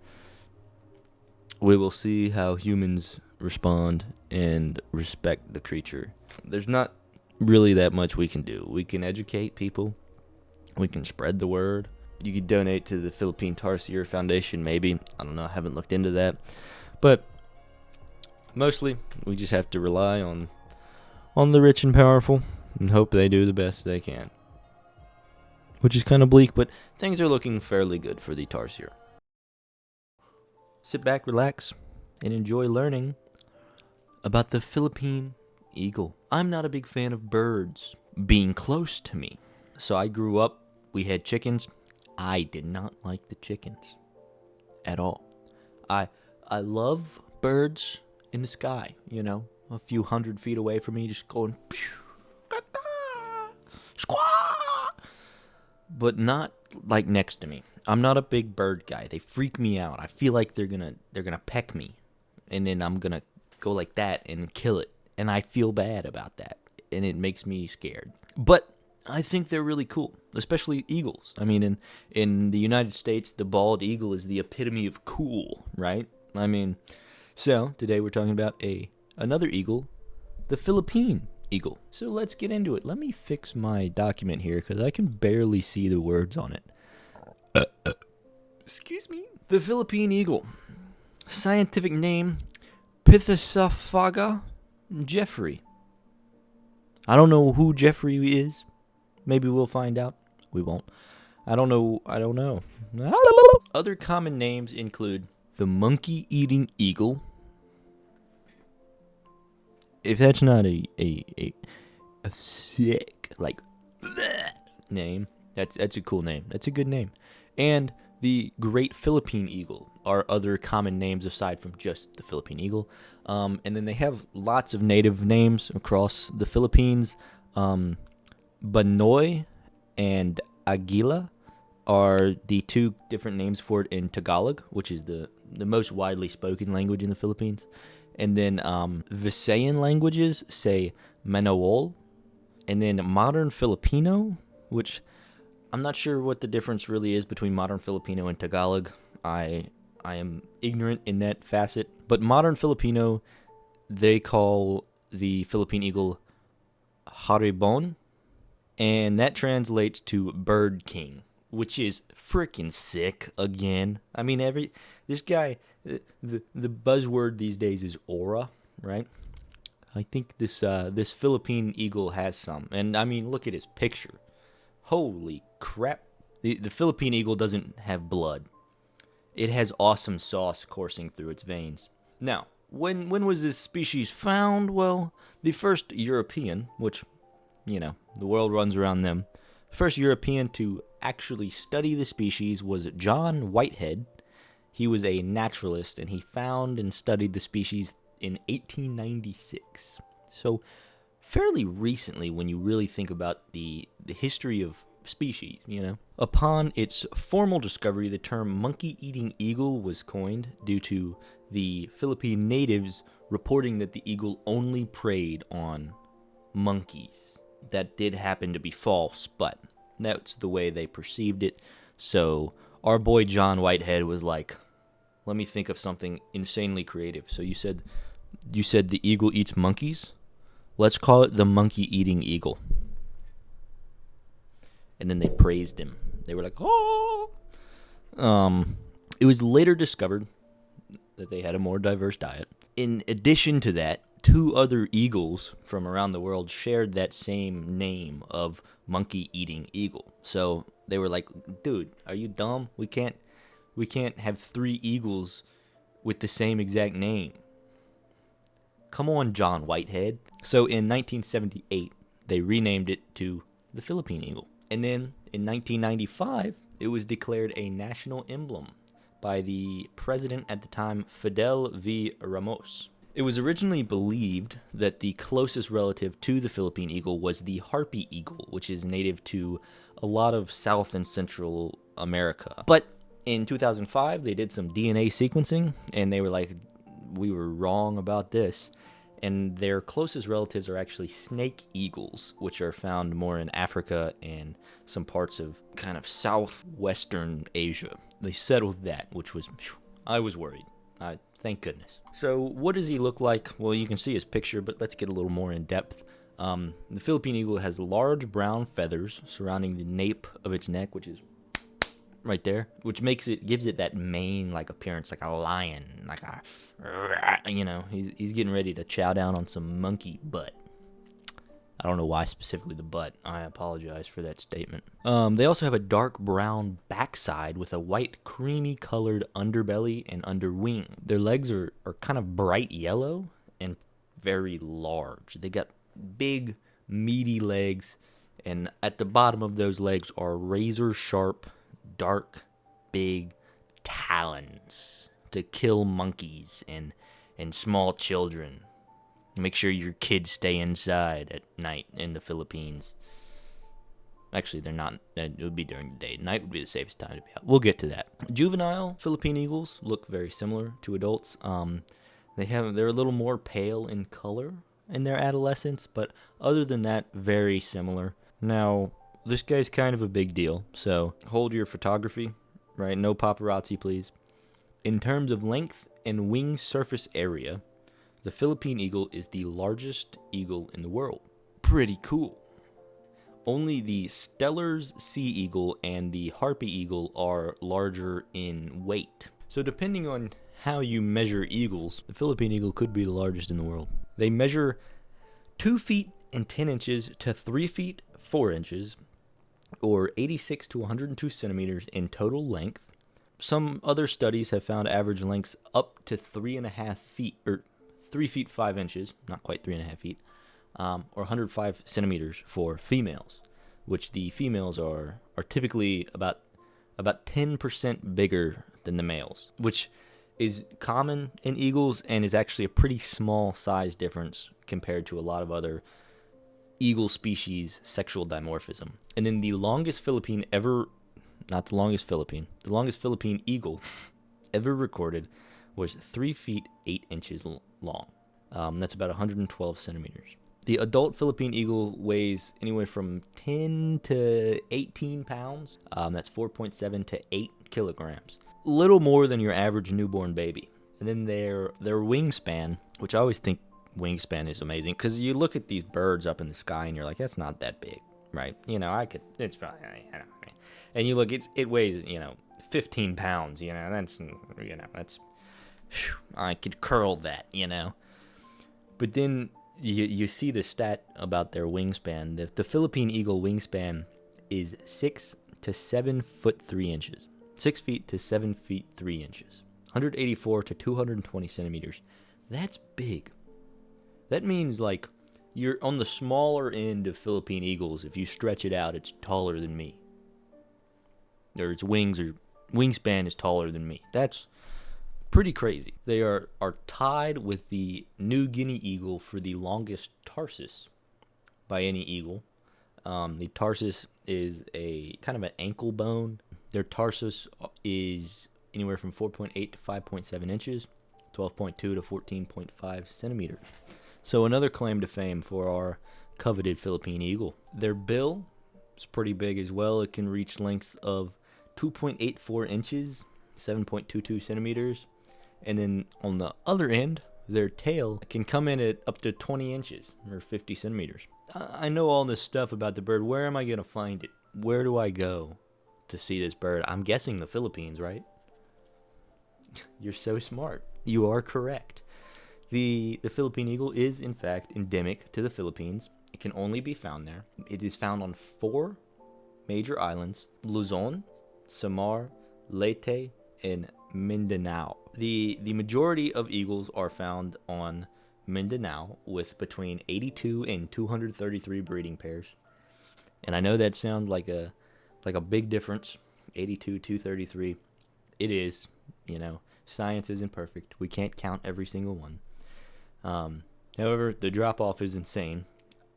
we will see how humans respond and respect the creature. There's not really that much we can do. We can educate people. We can spread the word. You could donate to the Philippine Tarsier Foundation, maybe. I don't know. I haven't looked into that. But mostly, we just have to rely on the rich and powerful and hope they do the best they can. Which is kind of bleak, but things are looking fairly good for the tarsier. Sit back, relax, and enjoy learning about the Philippine Eagle. I'm not a big fan of birds being close to me. So I grew up, we had chickens. I did not like the chickens at all. I love birds in the sky, a few 100 feet away from me, just going, squaw, but not like next to me. I'm not a big bird guy. They freak me out. I feel like they're gonna peck me, and then I'm gonna go like that and kill it, and I feel bad about that, and it makes me scared. But I think they're really cool, especially eagles. I mean, in the United States, the bald eagle is the epitome of cool, right? I mean, so today we're talking about another eagle, the Philippine Eagle. So let's get into it. Let me fix my document here because I can barely see the words on it. Excuse me. The Philippine Eagle. Scientific name, Pithecophaga Jeffrey. I don't know who Jeffrey is. Maybe we'll find out. We won't. I don't know. Other common names include the monkey-eating eagle. If that's not a sick, like, name, that's a cool name. That's a good name. And the Great Philippine Eagle are other common names aside from just the Philippine Eagle. And then they have lots of native names across the Philippines. Banoy and Aguila are the two different names for it in Tagalog, which is the most widely spoken language in the Philippines. And then Visayan languages say Manaol. And then modern Filipino, which I'm not sure what the difference really is between modern Filipino and Tagalog. I am ignorant in that facet. But modern Filipino, they call the Philippine Eagle Haribon, and that translates to Bird King, which is freaking sick again. I mean, this guy, the buzzword these days is aura, right? I think this Philippine Eagle has some. And I mean, look at his picture. Holy crap. The Philippine Eagle doesn't have blood. It has awesome sauce coursing through its veins. Now, when was this species found? Well, the first European, which, the world runs around them. First European to actually study the species was John Whitehead. He was a naturalist, and he found and studied the species in 1896. So, fairly recently when you really think about the history of species, Upon its formal discovery, the term monkey-eating eagle was coined due to the Philippine natives reporting that the eagle only preyed on monkeys. That did happen to be false, but that's the way they perceived it. So our boy John Whitehead was like, let me think of something insanely creative. So you said the eagle eats monkeys? Let's call it the monkey-eating eagle. And then they praised him. They were like, oh! It was later discovered that they had a more diverse diet. In addition to that, 2 other eagles from around the world shared that same name of monkey-eating eagle. So they were like, dude, are you dumb? We can't have 3 eagles with the same exact name. Come on, John Whitehead. So in 1978, they renamed it to the Philippine Eagle. And then in 1995, it was declared a national emblem by the president at the time, Fidel V. Ramos. It was originally believed that the closest relative to the Philippine eagle was the harpy eagle, which is native to a lot of South and Central America. But in 2005, they did some DNA sequencing, and they were like, we were wrong about this. And their closest relatives are actually snake eagles, which are found more in Africa and some parts of kind of southwestern Asia. They settled that, which was, I was worried. Thank goodness. So what does he look like? Well, you can see his picture, but let's get a little more in depth. The Philippine eagle has large brown feathers surrounding the nape of its neck, which is right there, which gives it that mane-like appearance, like a lion, like he's getting ready to chow down on some monkey butt. I don't know why specifically the butt. I apologize for that statement. They also have a dark brown backside with a white creamy colored underbelly and underwing. Their legs are kind of bright yellow and very large. They got big, meaty legs, and at the bottom of those legs are razor sharp, dark, big talons to kill monkeys and small children. Make sure your kids stay inside at night in the Philippines. Actually, they're not. It would be during the day. Night would be the safest time to be out. We'll get to that. Juvenile Philippine eagles look very similar to adults. They're a little more pale in color in their adolescence, but other than that, very similar. Now, this guy's kind of a big deal, so hold your photography, right? No paparazzi, please. In terms of length and wing surface area, the Philippine eagle is the largest eagle in the world. Pretty cool. Only the Steller's sea eagle and the harpy eagle are larger in weight. So depending on how you measure eagles, the Philippine eagle could be the largest in the world. They measure 2 feet and 10 inches to 3 feet 4 inches, or 86 to 102 centimeters in total length. Some other studies have found average lengths up to 3.5 feet, or 3 feet 5 inches, not quite 3.5 feet, or 105 centimeters for females, which the females are typically about 10% bigger than the males, which is common in eagles and is actually a pretty small size difference compared to a lot of other eagle species sexual dimorphism. And then the longest Philippine not the longest Philippine. The longest Philippine eagle ever recorded was 3 feet 8 inches long. That's about 112 centimeters. The adult Philippine eagle weighs anywhere from 10 to 18 pounds. That's 4.7 to 8 kilograms. Little more than your average newborn baby. And then their wingspan, which I always think wingspan is amazing, because you look at these birds up in the sky and you're like, that's not that big, right? It's probably, and you look, it weighs, 15 pounds, that's, I could curl that, But then you see the stat about their wingspan. The Philippine eagle wingspan is 6 to 7 foot 3 inches. 6 feet to 7 feet 3 inches. 184 to 220 centimeters. That's big. That means, like, you're on the smaller end of Philippine eagles. If you stretch it out, it's taller than me. Or its wingspan is taller than me. That's pretty crazy. They are tied with the New Guinea eagle for the longest tarsus by any eagle. The tarsus is a kind of an ankle bone. Their tarsus is anywhere from 4.8 to 5.7 inches, 12.2 to 14.5 centimeters. So another claim to fame for our coveted Philippine eagle. Their bill is pretty big as well. It can reach lengths of 2.84 inches, 7.22 centimeters. And then on the other end, their tail can come in at up to 20 inches or 50 centimeters. I know all this stuff about the bird. Where am I going to find it? Where do I go to see this bird? I'm guessing the Philippines, right? You're so smart. You are correct. The Philippine eagle is, in fact, endemic to the Philippines. It can only be found there. It is found on 4 major islands: Luzon, Samar, Leyte, and Mindanao. The majority of eagles are found on Mindanao, with between 82 and 233 breeding pairs. And I know that sounds like a big difference, 82, 233. It is, science isn't perfect. We can't count every single one. However, the drop-off is insane.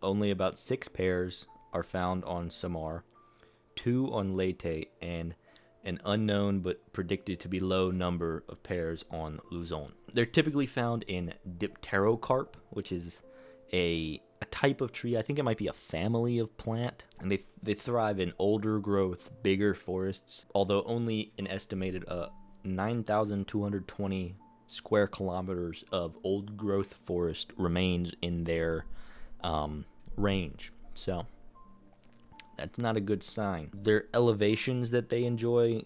Only about 6 pairs are found on Samar, 2 on Leyte, and an unknown but predicted to be low number of pairs on Luzon. They're typically found in dipterocarp, which is a type of tree. I think it might be a family of plant, and they thrive in older growth, bigger forests, although only an estimated 9,220 square kilometers of old growth forest remains in their range. So that's not a good sign. Their elevations that they enjoy,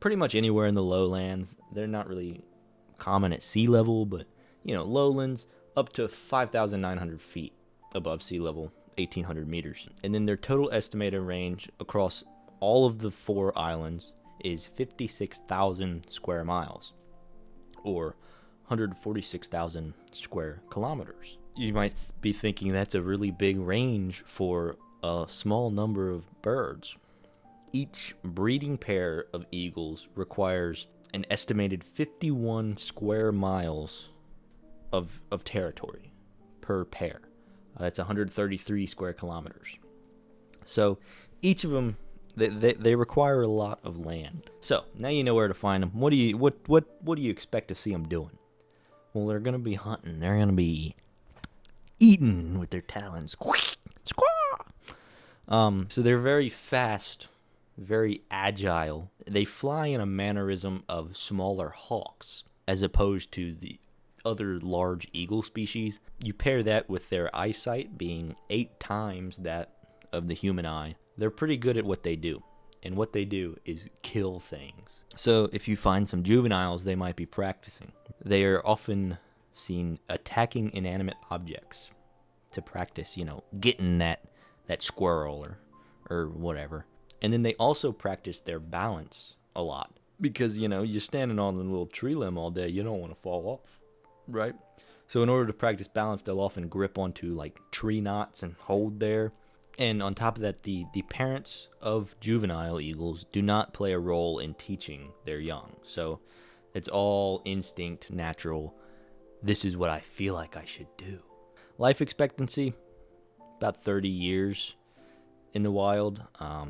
pretty much anywhere in the lowlands. They're not really common at sea level, but lowlands up to 5,900 feet above sea level, 1,800 meters. And then their total estimated range across all of the 4 islands is 56,000 square miles, or 146,000 square kilometers. You might be thinking that's a really big range for a small number of birds. Each breeding pair of eagles requires an estimated 51 square miles of territory per pair. That's 133 square kilometers. So each of them, they require a lot of land. So now you know where to find them. What do you expect to see them doing? Well, they're gonna be hunting. They're gonna be eating with their talons. So they're very fast, very agile. They fly in a mannerism of smaller hawks, as opposed to the other large eagle species. You pair that with their eyesight being 8 times that of the human eye. They're pretty good at what they do, and what they do is kill things. So if you find some juveniles, they might be practicing. They are often seen attacking inanimate objects to practice, getting that squirrel or whatever. And then they also practice their balance a lot, because you're standing on a little tree limb all day, you don't want to fall off, right? So in order to practice balance, they'll often grip onto like tree knots and hold there. And on top of that, the parents of juvenile eagles do not play a role in teaching their young. So it's all instinct, natural. This is what I feel like I should do. Life expectancy, about 30 years. in the wild.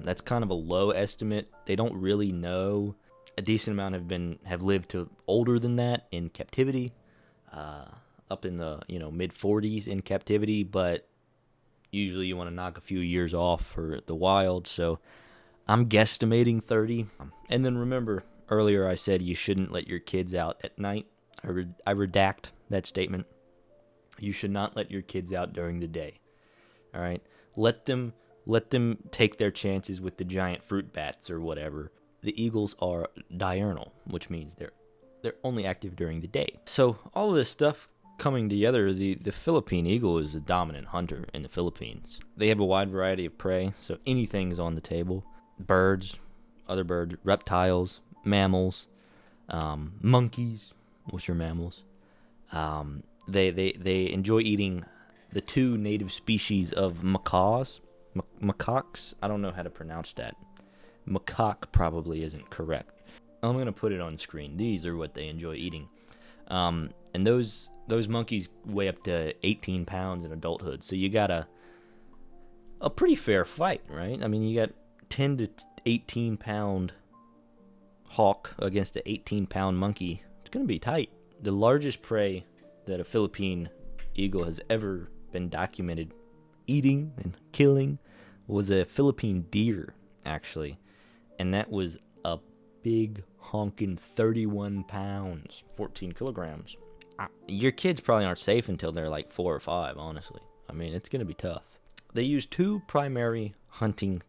That's kind of a low estimate. They don't really know. A decent amount have lived to older than that in captivity, up in the mid 40s in captivity. But usually you want to knock a few years off for the wild. So I'm guesstimating 30. And then remember earlier I said you shouldn't let your kids out at night. I redact that statement. You should not let your kids out during the day. All right, let them take their chances with the giant fruit bats or whatever. The eagles are diurnal, which means they're only active during the day. So all of this stuff coming together, the Philippine eagle is a dominant hunter in the Philippines. They have a wide variety of prey, so anything's on the table. Birds, other birds, reptiles, mammals, monkeys, which are mammals. They enjoy eating the two native species of macaques. Macaques? I don't know how to pronounce that. Macaque probably isn't correct. I'm going to put it on screen. These are what they enjoy eating. And those monkeys weigh up to 18 pounds in adulthood. So you got a pretty fair fight, right? I mean, you got 10 to 18 pound hawk against an 18-pound monkey. It's going to be tight. The largest prey that a Philippine eagle has ever been documented eating and killing was a Philippine deer, actually. And that was a big honking 31 pounds, 14 kilograms. Your kids probably aren't safe until they're like 4 or 5, honestly. I mean, it's going to be tough. They use two primary hunting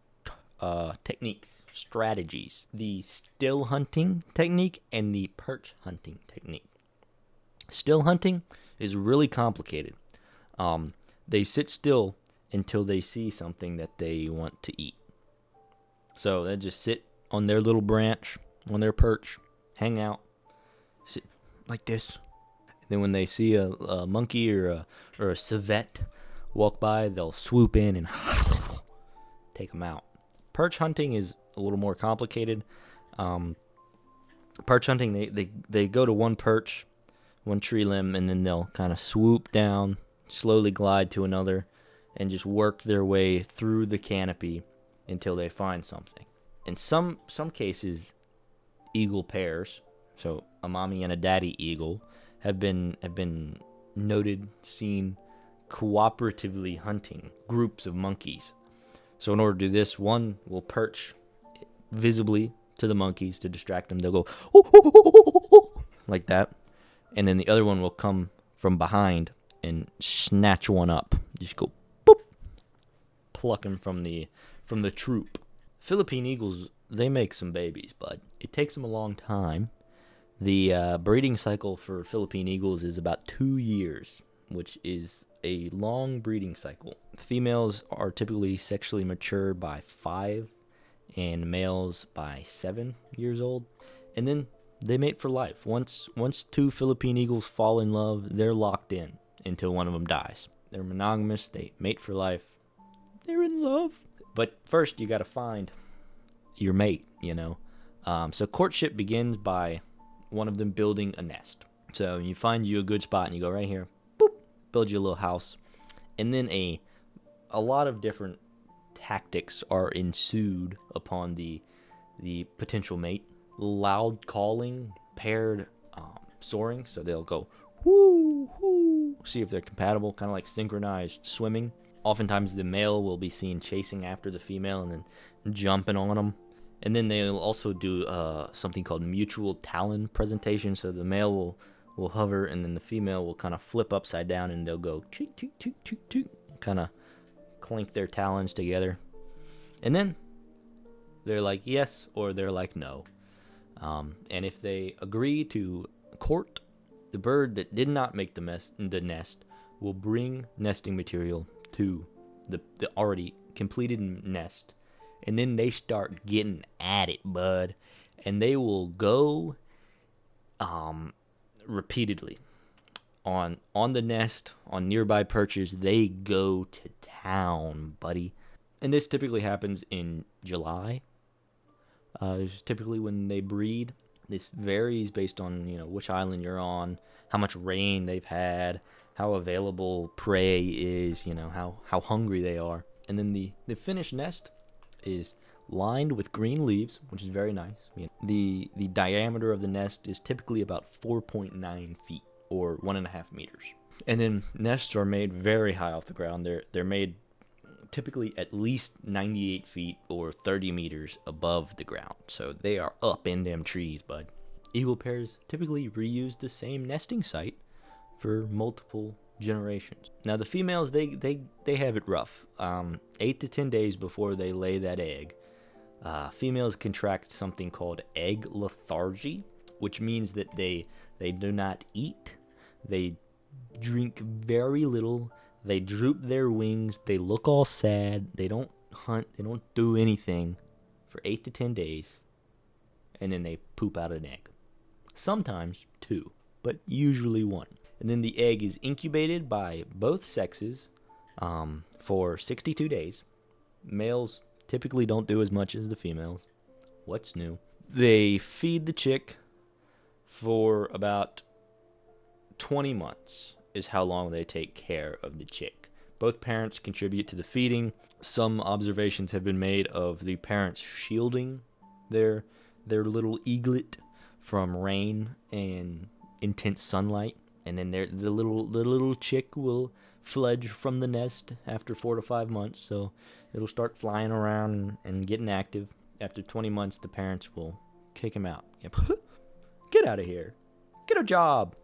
techniques, strategies. The still hunting technique and the perch hunting technique. Still hunting is really complicated. They sit still until they see something that they want to eat. So they just sit on their little branch, on their perch, hang out, sit like this. And then when they see a monkey or a civet walk by, they'll swoop in and take them out. Perch hunting is a little more complicated. Perch hunting, they go to one perch, one tree limb, and then they'll kind of swoop down, slowly glide to another, and just work their way through the canopy until they find something. In some cases, eagle pairs, so a mommy and a daddy eagle, have been noted, seen cooperatively hunting groups of monkeys. So in order to do this, one will perch visibly to the monkeys to distract them. They'll go like that, and then the other one will come from behind and snatch one up. Just go boop, pluck him from the troop. Philippine eagles, they make some babies, bud. It takes them a long time. The breeding cycle for Philippine eagles is about 2 years, which is a long breeding cycle. Females are typically sexually mature by 5, and males by 7 years old. And then they mate for life. Once 2 Philippine eagles fall in love, they're locked in until one of them dies. They're monogamous. They mate for life. They're in love. But first, you got to find your mate, So courtship begins by one of them building a nest. So you find you a good spot, and you go right here, boop, build you a little house. And then a lot of different tactics are ensued upon the potential mate. Loud calling, paired soaring, so they'll go whoo, whoo, see if they're compatible, kind of like synchronized swimming. Oftentimes the male will be seen chasing after the female and then jumping on them. And then they'll also do something called mutual talon presentation, so the male will hover, and then the female will kind of flip upside down, and they'll go toot, toot, toot, toot, toot, kind of clink their talons together. And then they're like yes, or they're like no. And if they agree to court, the bird that did not make the nest will bring nesting material to the already completed nest. And then they start getting at it, bud. And they will go repeatedly on the nest, on nearby perches. They go to town, buddy. And this typically happens in July. Is typically when they breed. This varies based on which island you're on, how much rain they've had, how available prey is, how hungry they are. And then the finished nest is lined with green leaves, which is very nice. The diameter of the nest is typically about 4.9 feet or 1.5 meters. And then nests are made very high off the ground. They're made typically at least 98 feet or 30 meters above the ground. So they are up in them trees, bud. Eagle pairs typically reuse the same nesting site for multiple generations. Now the females, they have it rough. 8 to 10 days before they lay that egg, females contract something called egg lethargy, which means that they do not eat, they drink very little, they droop their wings, they look all sad, they don't hunt, they don't do anything for 8 to 10 days, and then they poop out an egg. Sometimes 2, but usually 1. And then the egg is incubated by both sexes for 62 days. Males typically don't do as much as the females. What's new? They feed the chick for about 20 months is how long they take care of the chick. Both parents contribute to the feeding. Some observations have been made of the parents shielding their little eaglet from rain and intense sunlight. And then the little chick will fledge from the nest after 4 to 5 months. So it'll start flying around and getting active. After 20 months, the parents will kick him out. Yep. Get out of here. Get a job.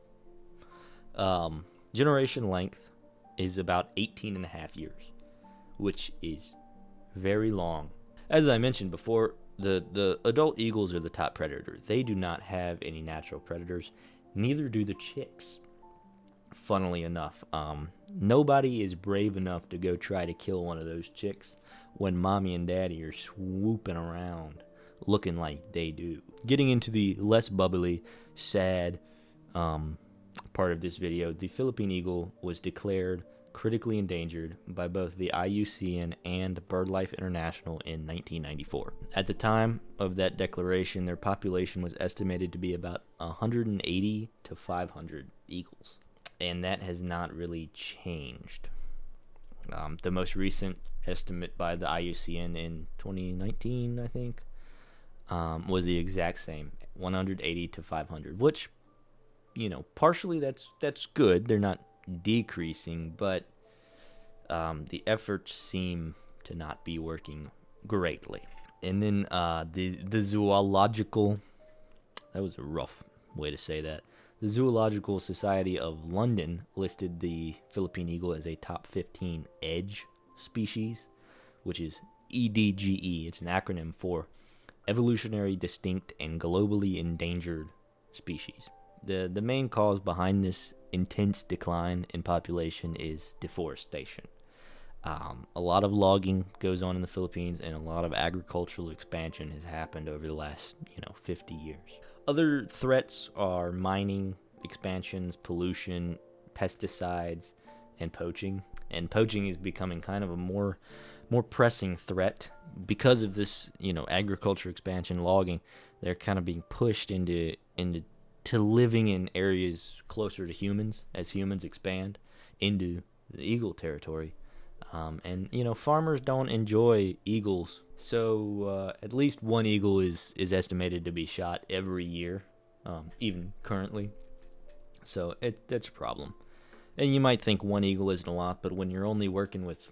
Generation length is about 18 and a half years, which is very long. As I mentioned before, the adult eagles are the top predator. They do not have any natural predators. Neither do the chicks. Funnily enough, nobody is brave enough to go try to kill one of those chicks when mommy and daddy are swooping around looking like they do. Getting into the less bubbly, sad part of this video, the Philippine Eagle was declared critically endangered by both the IUCN and BirdLife International in 1994. At the time of that declaration, their population was estimated to be about 180 to 500 eagles. And that has not really changed. The most recent estimate by the IUCN in 2019, I think, was the exact same, 180 to 500, which, partially that's good. They're not decreasing, but the efforts seem to not be working greatly. And then the zoological, that was a rough way to say that. The Zoological Society of London listed the Philippine Eagle as a top 15 EDGE species, which is EDGE. It's an acronym for Evolutionary Distinct and Globally Endangered Species. The main cause behind this intense decline in population is deforestation. A lot of logging goes on in the Philippines, and a lot of agricultural expansion has happened over the last 50 years. Other threats are mining, expansions, pollution, pesticides, and poaching. And poaching is becoming kind of a more pressing threat because of this, agriculture expansion, logging. They're kind of being pushed into living in areas closer to humans as humans expand into the eagle territory. And farmers don't enjoy eagles, so at least one eagle is estimated to be shot every year, even currently. So that's a problem. And you might think one eagle isn't a lot, but when you're only working with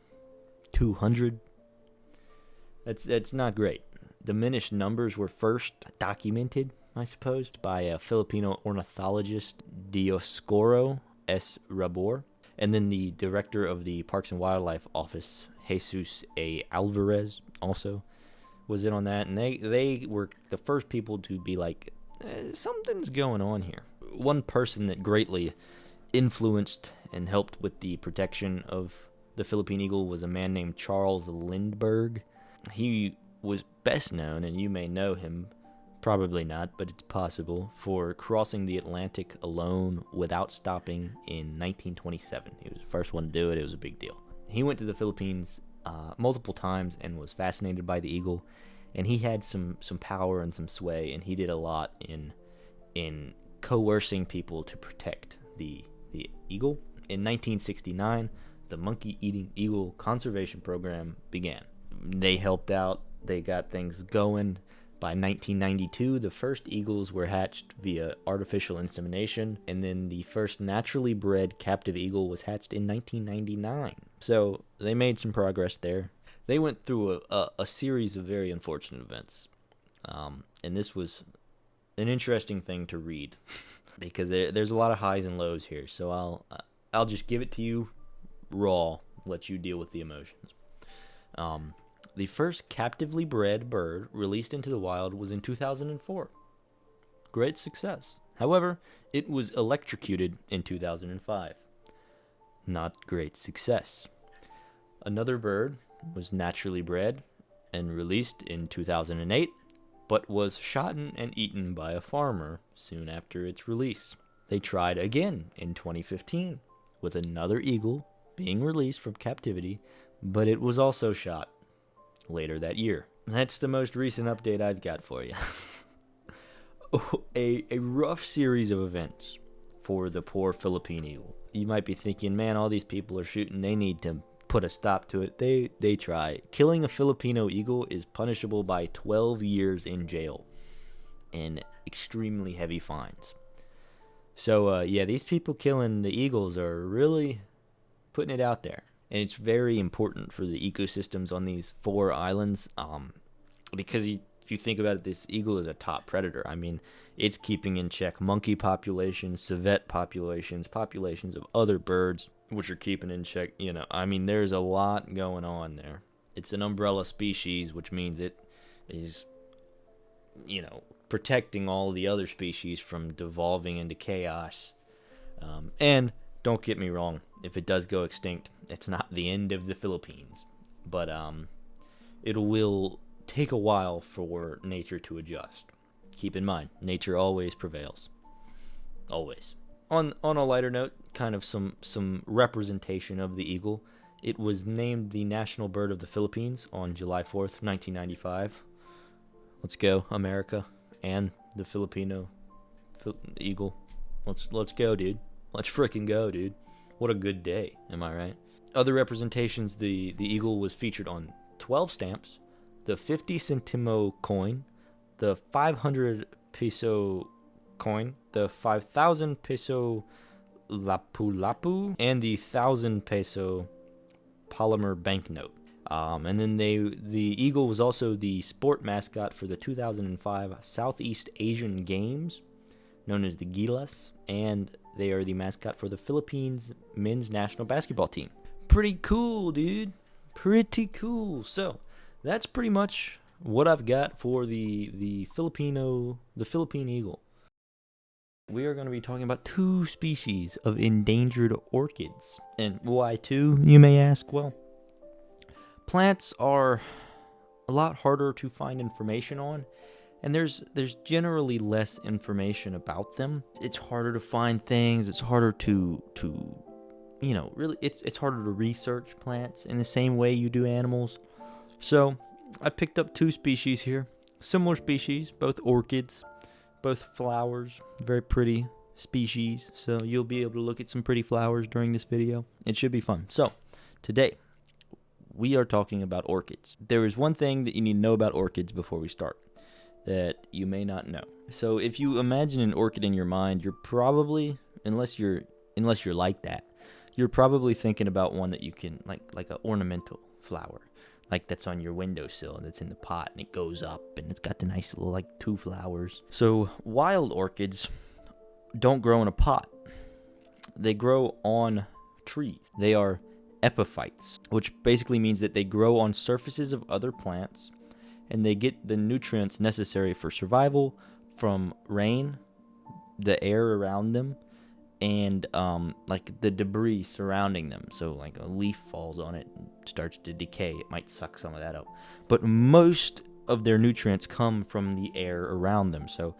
200, that's not great. Diminished numbers were first documented, I suppose, by a Filipino ornithologist, Dioscoro S. Rabor. And then the director of the Parks and Wildlife Office, Jesus A. Alvarez, also was in on that. And they were the first people to be like, something's going on here. One person that greatly influenced and helped with the protection of the Philippine Eagle was a man named Charles Lindbergh. He was best known, and you may know him, probably not, but it's possible, for crossing the Atlantic alone without stopping in 1927. He was the first one to do it. It was a big deal. He went to the Philippines multiple times and was fascinated by the eagle, and he had some power and some sway, and he did a lot in coercing people to protect the eagle. In 1969, the monkey-eating eagle conservation program began. They helped out. They got things going. By 1992, the first eagles were hatched via artificial insemination, and then the first naturally bred captive eagle was hatched in 1999. So they made some progress there. They went through a series of very unfortunate events, and this was an interesting thing to read because there's a lot of highs and lows here. So I'll just give it to you raw, let you deal with the emotions. The first captively bred bird released into the wild was in 2004. Great success. However, it was electrocuted in 2005. Not great success. Another bird was naturally bred and released in 2008, but was shot and eaten by a farmer soon after its release. They tried again in 2015 with another eagle being released from captivity, but it was also shot later that year. That's the most recent update I've got for you. a rough series of events for the poor Philippine eagle. You might be thinking, man, all these people are shooting. They need to put a stop to it. They try. Killing a Filipino eagle is punishable by 12 years in jail and extremely heavy fines. So, yeah, these people killing the eagles are really putting it out there. And it's very important for the ecosystems on these 4 islands because if you think about it, this eagle is a top predator. I mean, it's keeping in check monkey populations, civet populations, populations of other birds, which are keeping in check, I mean, there's a lot going on there. It's an umbrella species, which means it is, protecting all the other species from devolving into chaos. And don't get me wrong, if it does go extinct, it's not the end of the Philippines. But it will take a while for nature to adjust. Keep in mind, nature always prevails. Always. On a lighter note, kind of some representation of the eagle. It was named the national bird of the Philippines on July 4th, 1995. Let's go, America and the Filipino eagle. Let's go, dude. Let's frickin' go, dude. What a good day, am I right? Other representations, the eagle was featured on 12 stamps, the 50 centimo coin, the 500 peso coin, the 5,000 peso lapu-lapu, and the 1,000 peso polymer banknote. And then the eagle was also the sport mascot for the 2005 Southeast Asian Games, known as the Gilas, and they are the mascot for the Philippines men's national basketball team. Pretty cool, dude. Pretty cool. So, that's pretty much what I've got for the Philippine eagle. We are going to be talking about 2 species of endangered orchids. And why 2, you may ask? Well, plants are a lot harder to find information on, and there's generally less information about them. It's harder to find things. It's harder to really it's harder to research plants in the same way you do animals. So I picked up 2 species here, similar species, both orchids, both flowers, very pretty species. So you'll be able to look at some pretty flowers during this video. It should be fun. So today we are talking about orchids. There is one thing that you need to know about orchids before we start that you may not know. So if you imagine an orchid in your mind, you're probably, unless you're like that, you're probably thinking about one that you can like an ornamental flower, like that's on your windowsill and it's in the pot and it goes up and it's got the nice little 2 flowers. So wild orchids don't grow in a pot. They grow on trees. They are epiphytes, which basically means that they grow on surfaces of other plants and they get the nutrients necessary for survival from rain, the air around them, and the debris surrounding them. So a leaf falls on it and starts to decay. It might suck some of that up. But most of their nutrients come from the air around them. So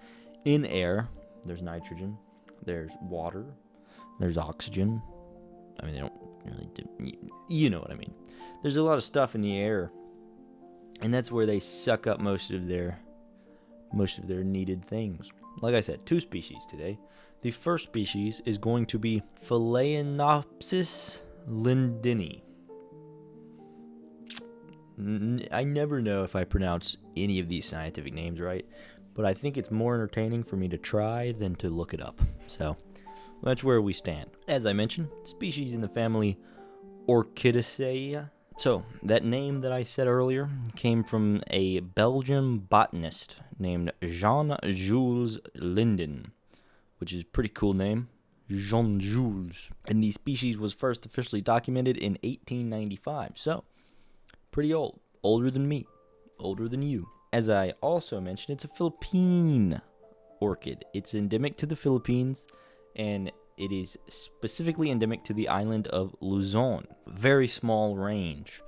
in air, there's nitrogen, there's water, there's oxygen. I mean, they don't really do, you know what I mean. There's a lot of stuff in the air, and that's where they suck up most of their needed things. Like I said, 2 species today. The first species is going to be Phalaenopsis. lindeni. I never know if I pronounce any of these scientific names right, but I think it's more entertaining for me to try than to look it up. So that's where we stand. As I mentioned, species in the family Orchidaceae. So that name that I said earlier came from a Belgian botanist named Jean-Jules Linden, which is a pretty cool name. Jean-Jules. And the species was first officially documented in 1895. So pretty old. Older than me. Older than you. As I also mentioned, it's a Philippine orchid. It's endemic to the Philippines, and it is specifically endemic to the island of Luzon. Very small range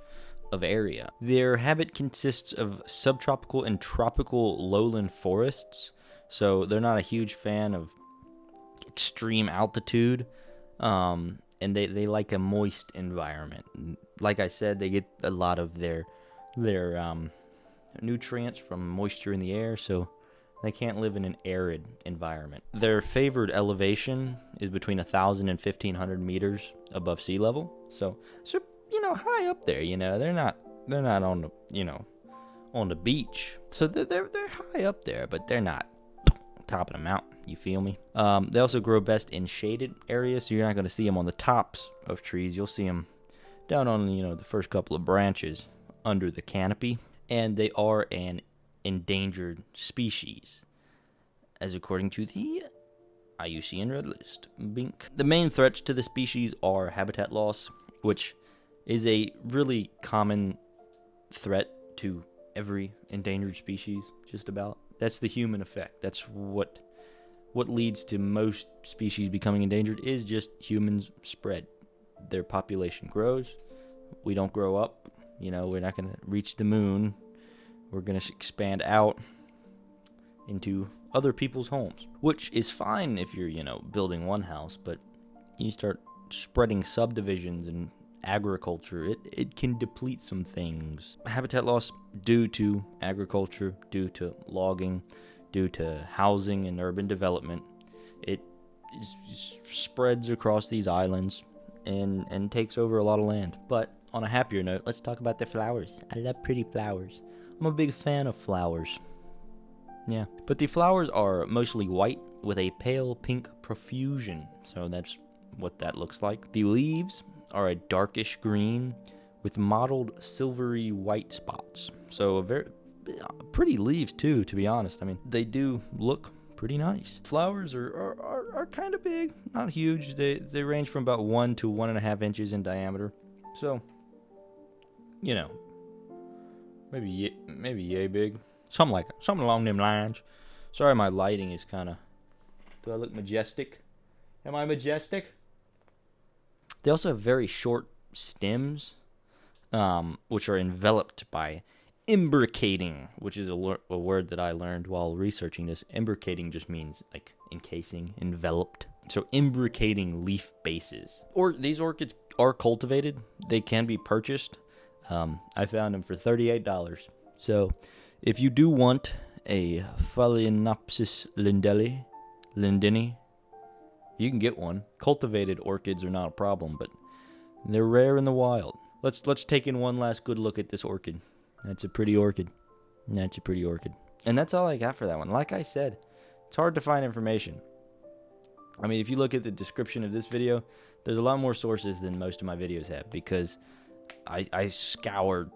of area. Their habit consists of subtropical and tropical lowland forests, so they're not a huge fan of extreme altitude, and they like a moist environment. Like I said, they get a lot of their nutrients from moisture in the air, so they can't live in an arid environment. Their favored elevation is between 1,000 and 1,500 meters above sea level. So high up there. They're not on the beach. So they're high up there, but they're not top of the mountain. You feel me? They also grow best in shaded areas, so you're not going to see them on the tops of trees. You'll see them down on the first couple of branches under the canopy. And they are an endangered species, as according to the IUCN Red List. Bink. The main threats to the species are habitat loss, which is a really common threat to every endangered species, just about. That's the human effect. That's what leads to most species becoming endangered, is just humans spread. Their population grows. We don't grow up. We're not going to reach the moon. We're going to expand out into other people's homes, which is fine if you're, building one house, but you start spreading subdivisions and agriculture, it can deplete some things. Habitat loss due to agriculture, due to logging, due to housing and urban development. It spreads across these islands and takes over a lot of land. But on a happier note, let's talk about the flowers. I love pretty flowers. I'm a big fan of flowers. Yeah. But the flowers are mostly white with a pale pink profusion. So that's what that looks like. The leaves are a darkish green with mottled silvery white spots. So very pretty leaves too, to be honest. I mean, they do look pretty nice. Flowers are kind of big, not huge. They range from about 1 to 1.5 inches in diameter. So, maybe yay big. Something along them lines. Sorry, my lighting is kind of... Do I look majestic? Am I majestic? They also have very short stems, which are enveloped by imbricating, which is a word that I learned while researching this. Imbricating just means like encasing, enveloped. So imbricating leaf bases. Or these orchids are cultivated. They can be purchased. I found them for $38. So if you do want a Phalaenopsis lindeni, you can get one. Cultivated orchids are not a problem, but they're rare in the wild. Let's take in one last good look at this orchid. That's a pretty orchid. And that's all I got for that one. Like I said, it's hard to find information. I mean, if you look at the description of this video, there's a lot more sources than most of my videos have, because I scoured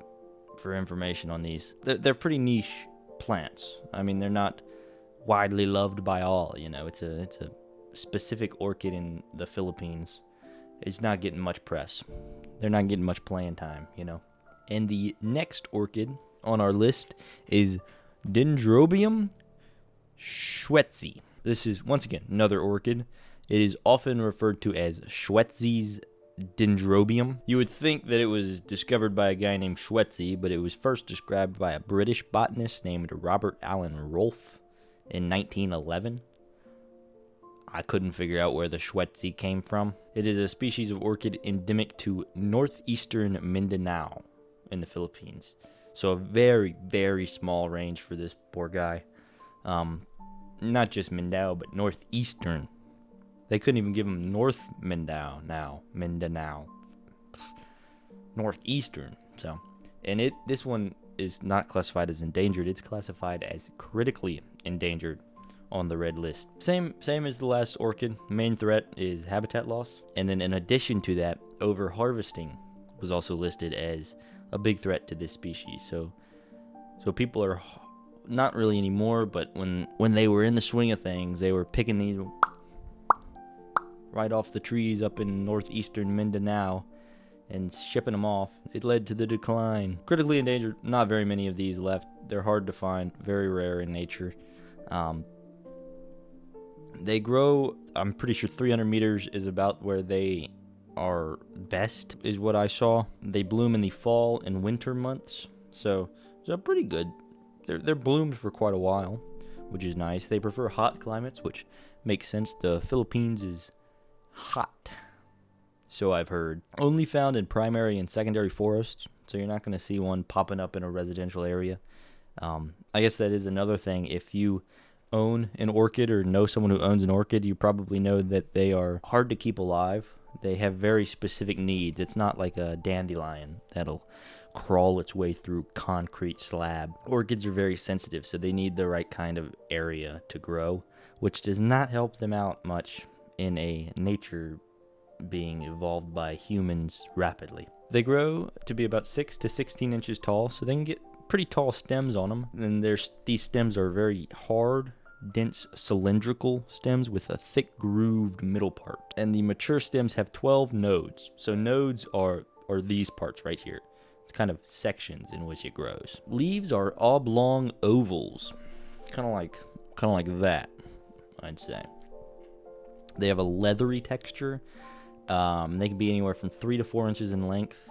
for information on these. They're pretty niche plants. I mean, they're not widely loved by all. It's a specific orchid in the Philippines. It's not getting much press. They're not getting much playing time. And the next orchid on our list is Dendrobium schwetzii. This is, once again, another orchid. It is often referred to as Schwetzi's Dendrobium. You would think that it was discovered by a guy named Schwetzii, but it was first described by a British botanist named Robert Allen Rolfe in 1911. I couldn't figure out where the Schwetzii came from. It is a species of orchid endemic to northeastern Mindanao in the Philippines. So a very, very small range for this poor guy. Not just Mindanao, but northeastern. They couldn't even give him North Mindanao now. Mindanao. northeastern. So, and this one is not classified as endangered. It's classified as critically endangered on the red list. Same as the last orchid. Main threat is habitat loss, and then in addition to that, over harvesting was also listed as a big threat to this species. So people are not really anymore, but when they were in the swing of things, they were picking these right off the trees up in northeastern Mindanao and shipping them off. It led to the decline. Critically endangered, not very many of these left. They're hard to find, very rare in nature. They grow, I'm pretty sure 300 meters is about where they are best, is what I saw. They bloom in the fall and winter months, so pretty good. They're bloomed for quite a while, which is nice. They prefer hot climates, which makes sense. The Philippines is hot, so I've heard. Only found in primary and secondary forests, so you're not going to see one popping up in a residential area. I guess that is another thing. If you own an orchid or know someone who owns an orchid, you probably know that they are hard to keep alive. They have very specific needs. It's not like a dandelion that'll crawl its way through concrete slab. Orchids are very sensitive, so they need the right kind of area to grow, which does not help them out much in a nature being evolved by humans rapidly. They grow to be about 6 to 16 inches tall, so they can get pretty tall stems on them. And these stems are very hard, dense, cylindrical stems with a thick grooved middle part. And the mature stems have 12 nodes. So nodes are these parts right here. It's kind of sections in which it grows. Leaves are oblong ovals, kind of like that, I'd say. They have a leathery texture. They can be anywhere from 3 to 4 inches in length,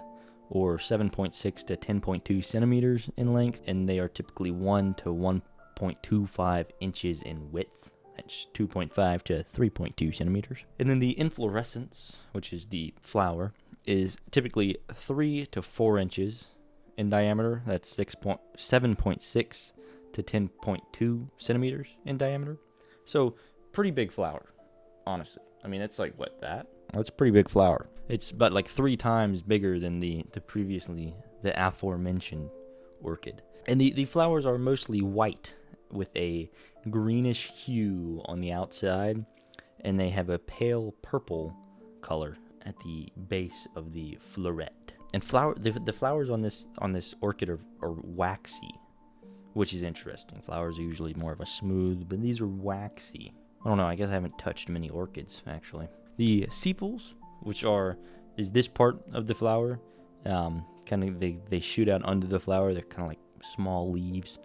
or 7.6 to 10.2 centimeters in length, and they are typically 1 to 1.25 inches in width. That's 2.5 to 3.2 centimeters. And then the inflorescence, which is the flower, is typically 3 to 4 inches in diameter. That's 7.6 to 10.2 centimeters in diameter. So pretty big flower, honestly. I mean, it's like, what, that? That's a pretty big flower. It's about like 3 times bigger than the aforementioned orchid. And the flowers are mostly white with a greenish hue on the outside, and they have a pale purple color at the base of the floret. And the flowers on this orchid are waxy, which is interesting. Flowers are usually more of a smooth, but these are waxy. I don't know, I guess I haven't touched many orchids, actually. The sepals, which is this part of the flower, kind of they shoot out under the flower. They're kind of like small leaves.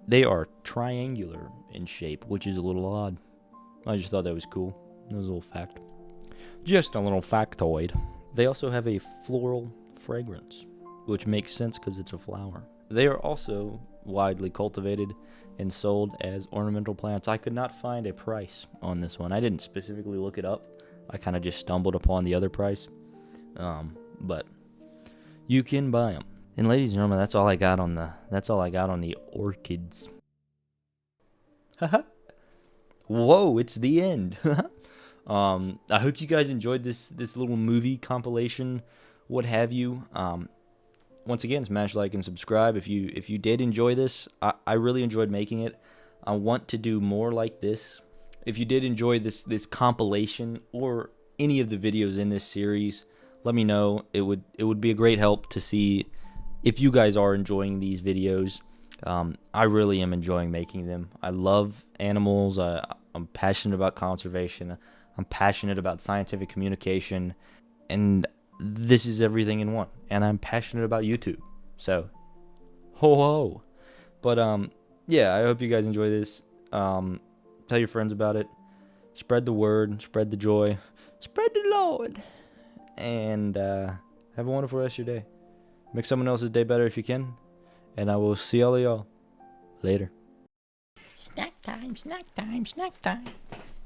They are triangular in shape, which is a little odd. I just thought that was cool. That was a little fact. Just a little factoid. They also have a floral fragrance, which makes sense because it's a flower. They are also widely cultivated and sold as ornamental plants. I could not find a price on this one. I didn't specifically look it up. I kind of just stumbled upon the other price. But you can buy them. And ladies and gentlemen, that's all I got on the orchids. Haha. Whoa, it's the end. I hope you guys enjoyed this little movie compilation, what have you. Once again, smash like and subscribe if you did enjoy this. I really enjoyed making it. I want to do more like this. If you did enjoy this compilation or any of the videos in this series, let me know. It would be a great help to see if you guys are enjoying these videos. I really am enjoying making them. I love animals. I'm passionate about conservation. I'm passionate about scientific communication, and this is everything in one. And I'm passionate about YouTube. So, ho ho. But yeah, I hope you guys enjoy this. Tell your friends about it. Spread the word. Spread the joy. Spread the Lord. And have a wonderful rest of your day. Make someone else's day better if you can. And I will see all of y'all later. Snack time, snack time, snack time.